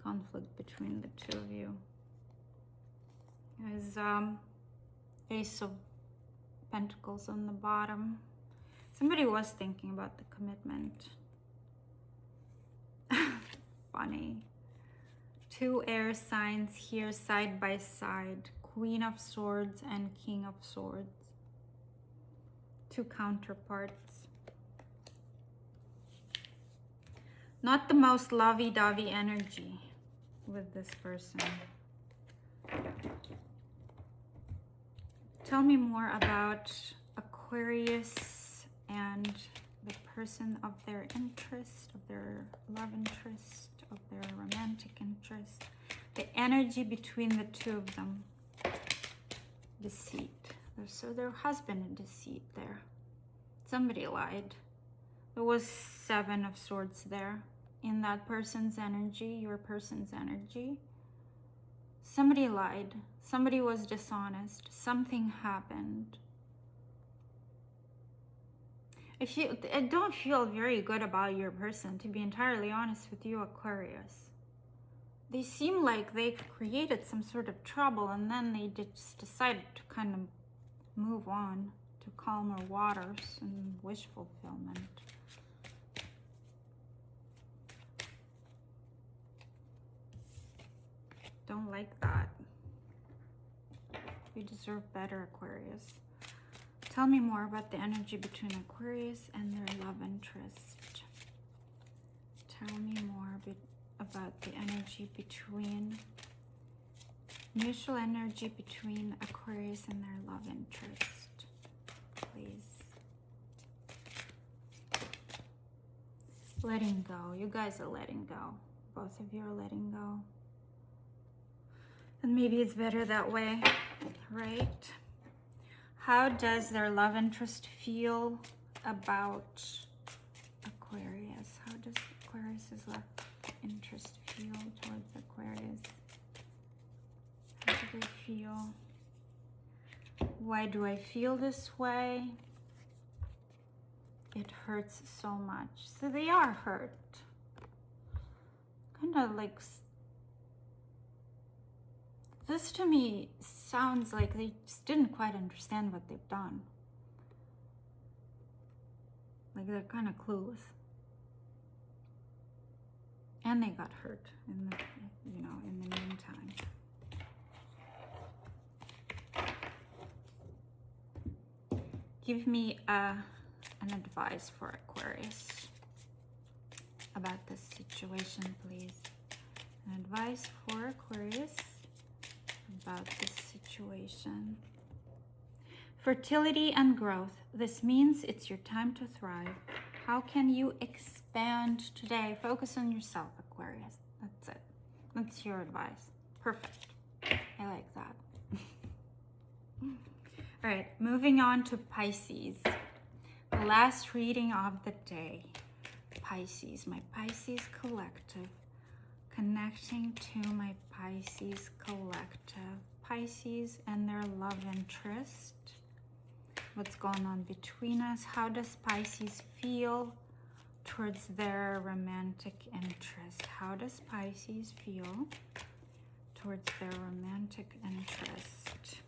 conflict between the two of you. There's Ace of Pentacles on the bottom. Somebody was thinking about the commitment. Funny. 2 air signs here side by side. Queen of Swords and King of Swords. 2 counterparts. Not the most lovey-dovey energy with this person. Tell me more about Aquarius and the person of their interest, of their love interest, of their romantic interest. The energy between the two of them. Deceit. So their husband in deceit there. Somebody lied. There was 7 of Swords there. In that person's energy, your person's energy. Somebody lied. Somebody was dishonest. Something happened. I don't feel very good about your person, to be entirely honest with you, Aquarius. They seem like they created some sort of trouble and then they just decided to kind of move on to calmer waters and wish fulfillment. Don't like that. You deserve better, Aquarius. Tell me more about the energy between Aquarius and their love interest. Tell me more about the energy between, mutual energy between Aquarius and their love interest, please. Letting go. You guys are letting go. Both of you are letting go. And maybe it's better that way, right? How does their love interest feel about Aquarius? How does Aquarius's love interest feel towards Aquarius? How do they feel? Why do I feel this way? It hurts so much. So they are hurt. Kind of like, this to me sounds like they just didn't quite understand what they've done. Like they're kind of clueless. And they got hurt in the, you know, in the meantime. Give me an advice for Aquarius about this situation, please. An advice for Aquarius about this situation. Fertility and growth. This means it's your time to thrive. How can you expand today? Focus on yourself, Aquarius. That's it. That's your advice. Perfect. I like that. All right, moving on to Pisces. The last reading of the day. Pisces, my Pisces collective. Connecting to my Pisces collective. Pisces and their love interest. What's going on between us? How does Pisces feel towards their romantic interest? How does Pisces feel towards their romantic interest?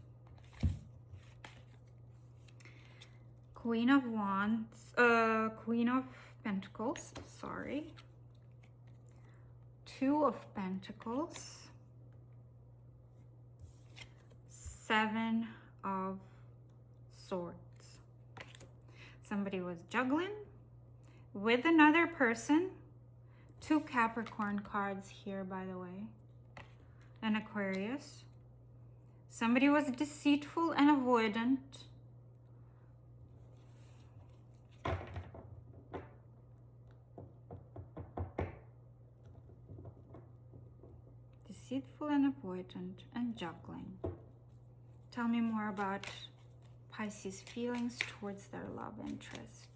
Queen of Wands, Queen of Pentacles, sorry. Two of Pentacles. Seven of Swords. Somebody was juggling with another person. Two Capricorn cards here, by the way. An Aquarius. Somebody was deceitful and avoidant. Deceitful and avoidant and juggling. Tell me more about Pisces feelings towards their love interest.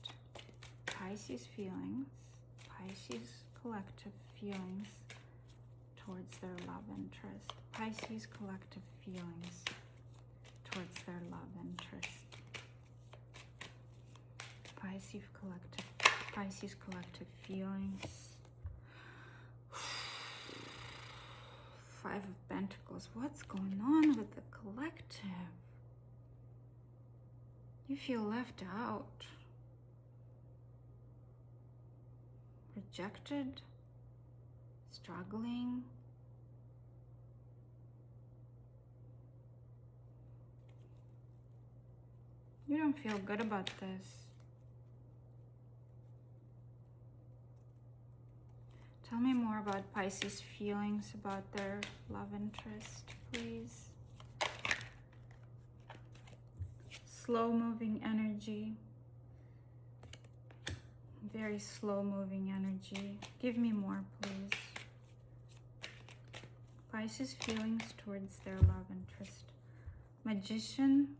Pisces feelings, Pisces collective feelings towards their love interest. Pisces collective feelings towards their love interest. Pisces collective feelings. Five of Pentacles. What's going on with the collective? You feel left out. Rejected. Struggling. You don't feel good about this. Tell me more about Pisces feelings about their love interest, please. Slow moving energy. Very slow moving energy. Give me more, please. Pisces feelings towards their love interest. Magician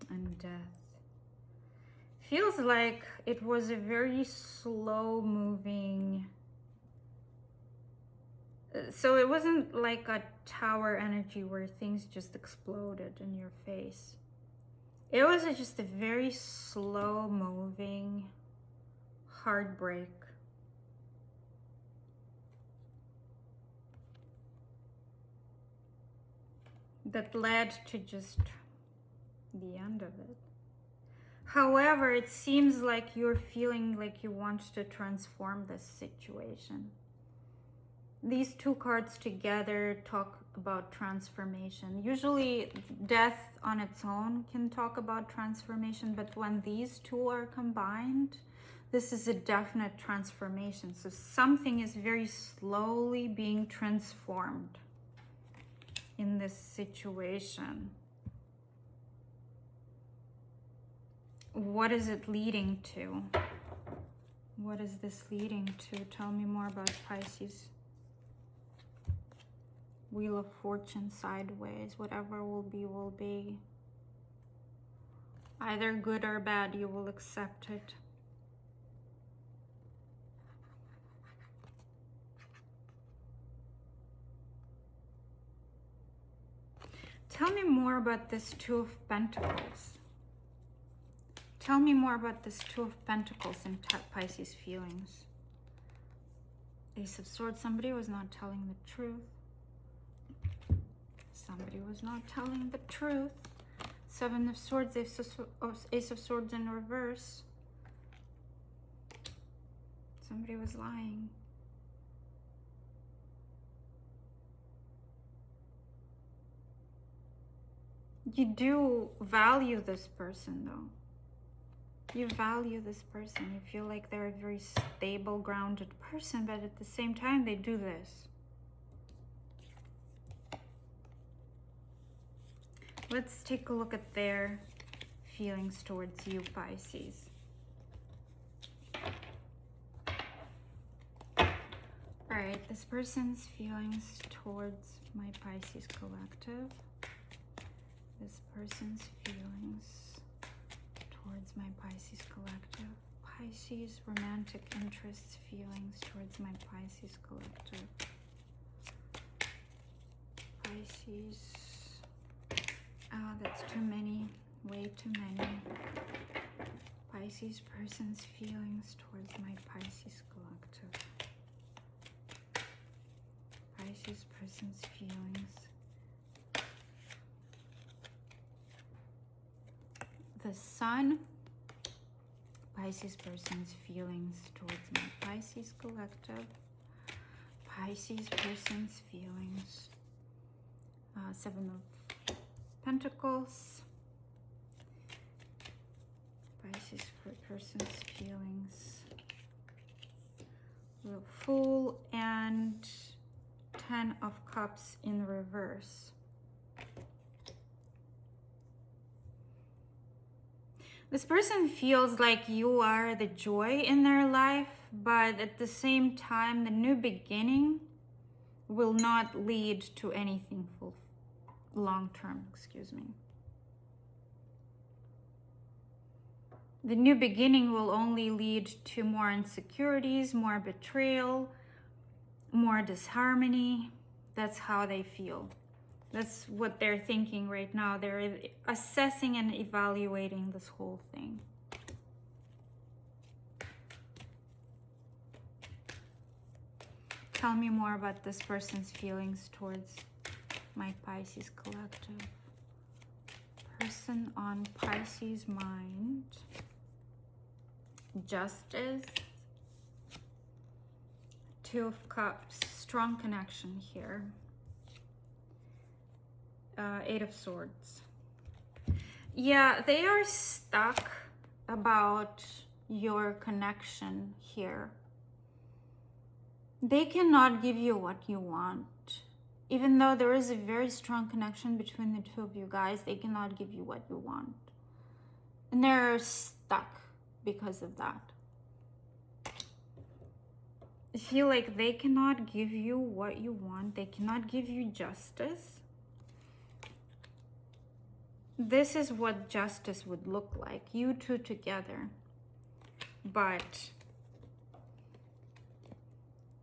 and Death. Feels like it was a very slow moving. So it wasn't like a tower energy where things just exploded in your face. It was just a very slow moving heartbreak. That led to just the end of it. However, it seems like you're feeling like you want to transform this situation. These two cards together talk about transformation. Usually death on its own can talk about transformation, but when these two are combined, this is a definite transformation. So something is very slowly being transformed in this situation. What is it leading to? What is this leading to? Tell me more about Pisces. Wheel of Fortune sideways. Whatever will be, will be. Either good or bad, you will accept it. Tell me more about this Two of Pentacles. Tell me more about this Two of Pentacles and Pisces feelings. Ace of Swords, somebody was not telling the truth. Somebody was not telling the truth. Seven of Swords, Ace of Swords in reverse. Somebody was lying. You do value this person, though. You value this person. You feel like they're a very stable, grounded person, but at the same time, they do this. Let's take a look at their feelings towards you, Pisces. All right, this person's feelings towards my Pisces collective. This person's feelings towards my Pisces collective. Pisces romantic interests, feelings towards my Pisces collective. Pisces. Oh, that's too many. Way too many. Pisces person's feelings towards my Pisces collective. Pisces person's feelings. The Sun. Pisces person's feelings towards my Pisces collective. Pisces person's feelings. Seven of Pentacles. Pisces person's feelings. The Fool and Ten of Cups in reverse. This person feels like you are the joy in their life, but at the same time, the new beginning will not lead to anything long-term, excuse me. The new beginning will only lead to more insecurities, more betrayal, more disharmony. That's how they feel. That's what they're thinking right now. They're assessing and evaluating this whole thing. Tell me more about this person's feelings towards my Pisces collective. Person on Pisces mind. Justice. Two of Cups. Strong connection here. Eight of Swords. Yeah, they are stuck about your connection here. They cannot give you what you want. Even though there is a very strong connection between the two of you guys, they cannot give you what you want. And they're stuck because of that. I feel like they cannot give you what you want. They cannot give you justice. This is what justice would look like, you two together. But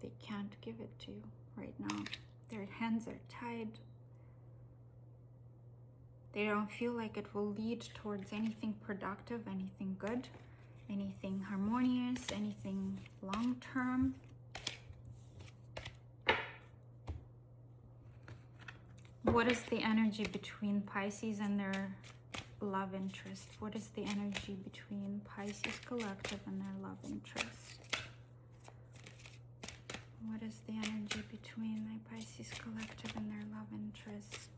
they can't give it to you right now. Their hands are tied. They don't feel like it will lead towards anything productive, anything good, anything harmonious, anything long-term. What is the energy between Pisces and their love interest? What is the energy between Pisces collective and their love interest? What is the energy between my Pisces collective and their love interest?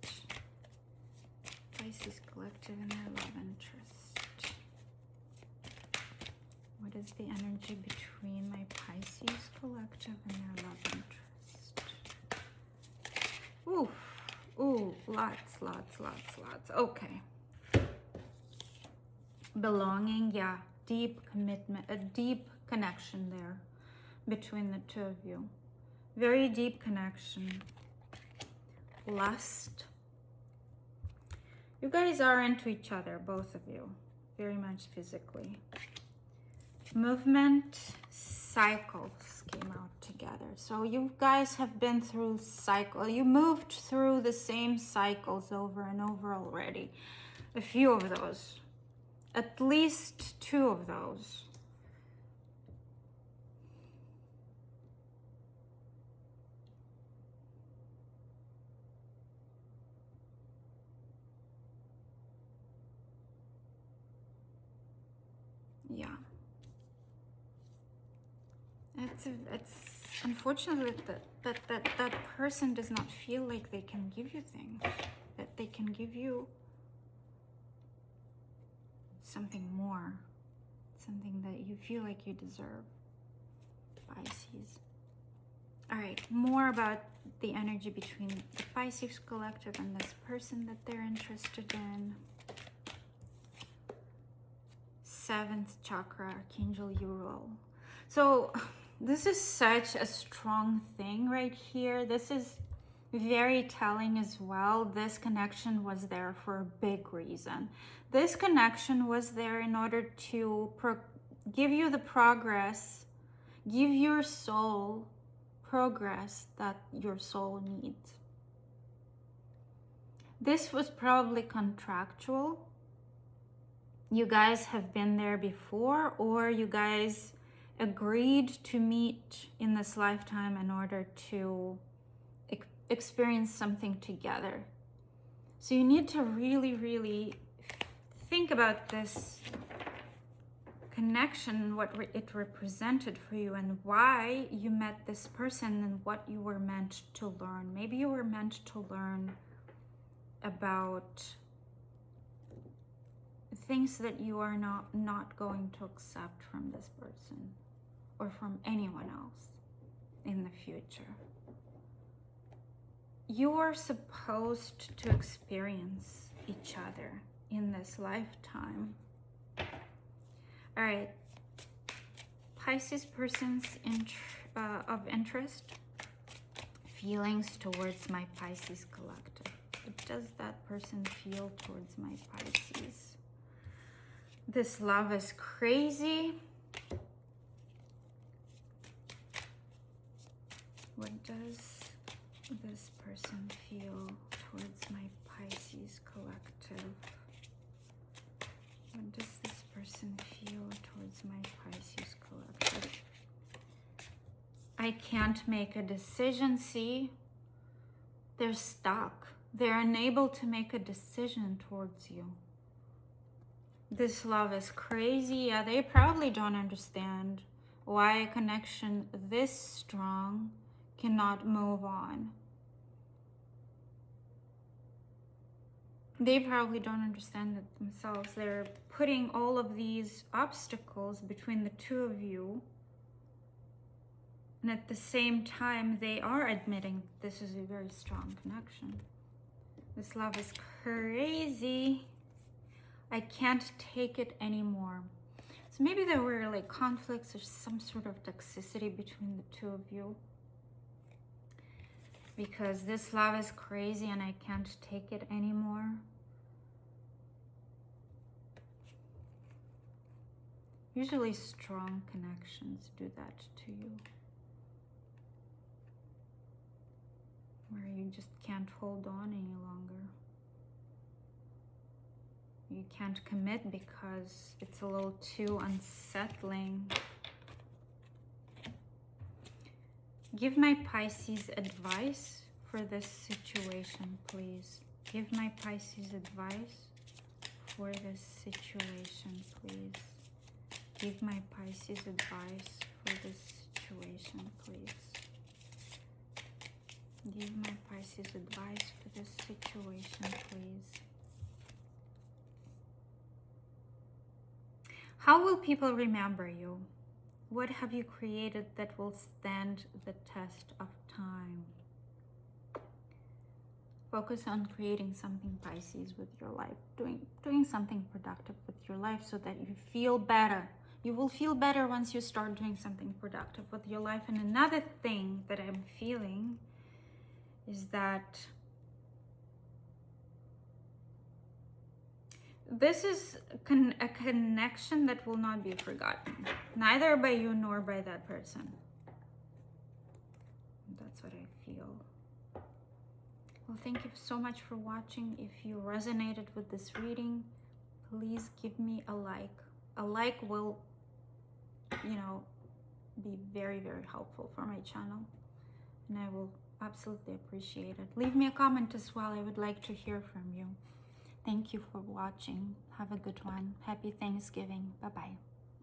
Pisces collective and their love interest. What is the energy between my Pisces collective and their love interest? Oof. Ooh, lots. Okay. Belonging, yeah. Deep commitment, a deep connection there between the two of you. Very deep connection. Lust. You guys are into each other, both of you. very much physically. Movement, cycles came out together. So you guys have been through cycle. You moved through the same cycles over and over already. A few of those. At least 2 of those. Yeah. It's unfortunately that person does not feel like they can give you things, that they can give you something more, something that you feel like you deserve. Pisces. All right, more about the energy between the Pisces collective and this person that they're interested in. 7th chakra, Archangel Uriel. So this is such a strong thing right here. This is very telling as well. This connection was there for a big reason. This connection was there in order to give you the progress, give your soul progress that your soul needs. This was probably contractual. You guys have been there before, or you guys agreed to meet in this lifetime in order to experience something together. So you need to really, really think about this connection, what it represented for you, and why you met this person and what you were meant to learn. Maybe you were meant to learn about things that you are not going to accept from this person or from anyone else in the future. You are supposed to experience each other in this lifetime. All right, Pisces persons of interest, feelings towards my Pisces collective. What does that person feel towards my Pisces? This love is crazy. What does this person feel towards my Pisces collective? What does this person feel towards my Pisces collective? I can't make a decision. See, they're stuck. They're unable to make a decision towards you. This love is crazy. Yeah, they probably don't understand why a connection this strong cannot move on. They probably don't understand it themselves. They're putting all of these obstacles between the two of you. And at the same time, they are admitting this is a very strong connection. This love is crazy. I can't take it anymore. So maybe there were like conflicts or some sort of toxicity between the two of you. Because this love is crazy and I can't take it anymore. Usually strong connections do that to you. Where you just can't hold on any longer. You can't commit because it's a little too unsettling. Give my Pisces advice for this situation, please. Give my Pisces advice for this situation, please. Give my Pisces advice for this situation, please. Give my Pisces advice for this situation, please. How will people remember you? What have you created that will stand the test of time? Focus on creating something, Pisces, with your life. Doing something productive with your life so that you feel better. You will feel better once you start doing something productive with your life. And another thing that I'm feeling is that this is a connection that will not be forgotten, neither by you nor by that person. That's what I feel. Well, thank you so much for watching. If you resonated with this reading, please give me a like. A like will, you know, be very, very helpful for my channel, and I will absolutely appreciate it. Leave me a comment as well. I would like to hear from you. Thank you for watching. Have a good one. Happy Thanksgiving. Bye-bye.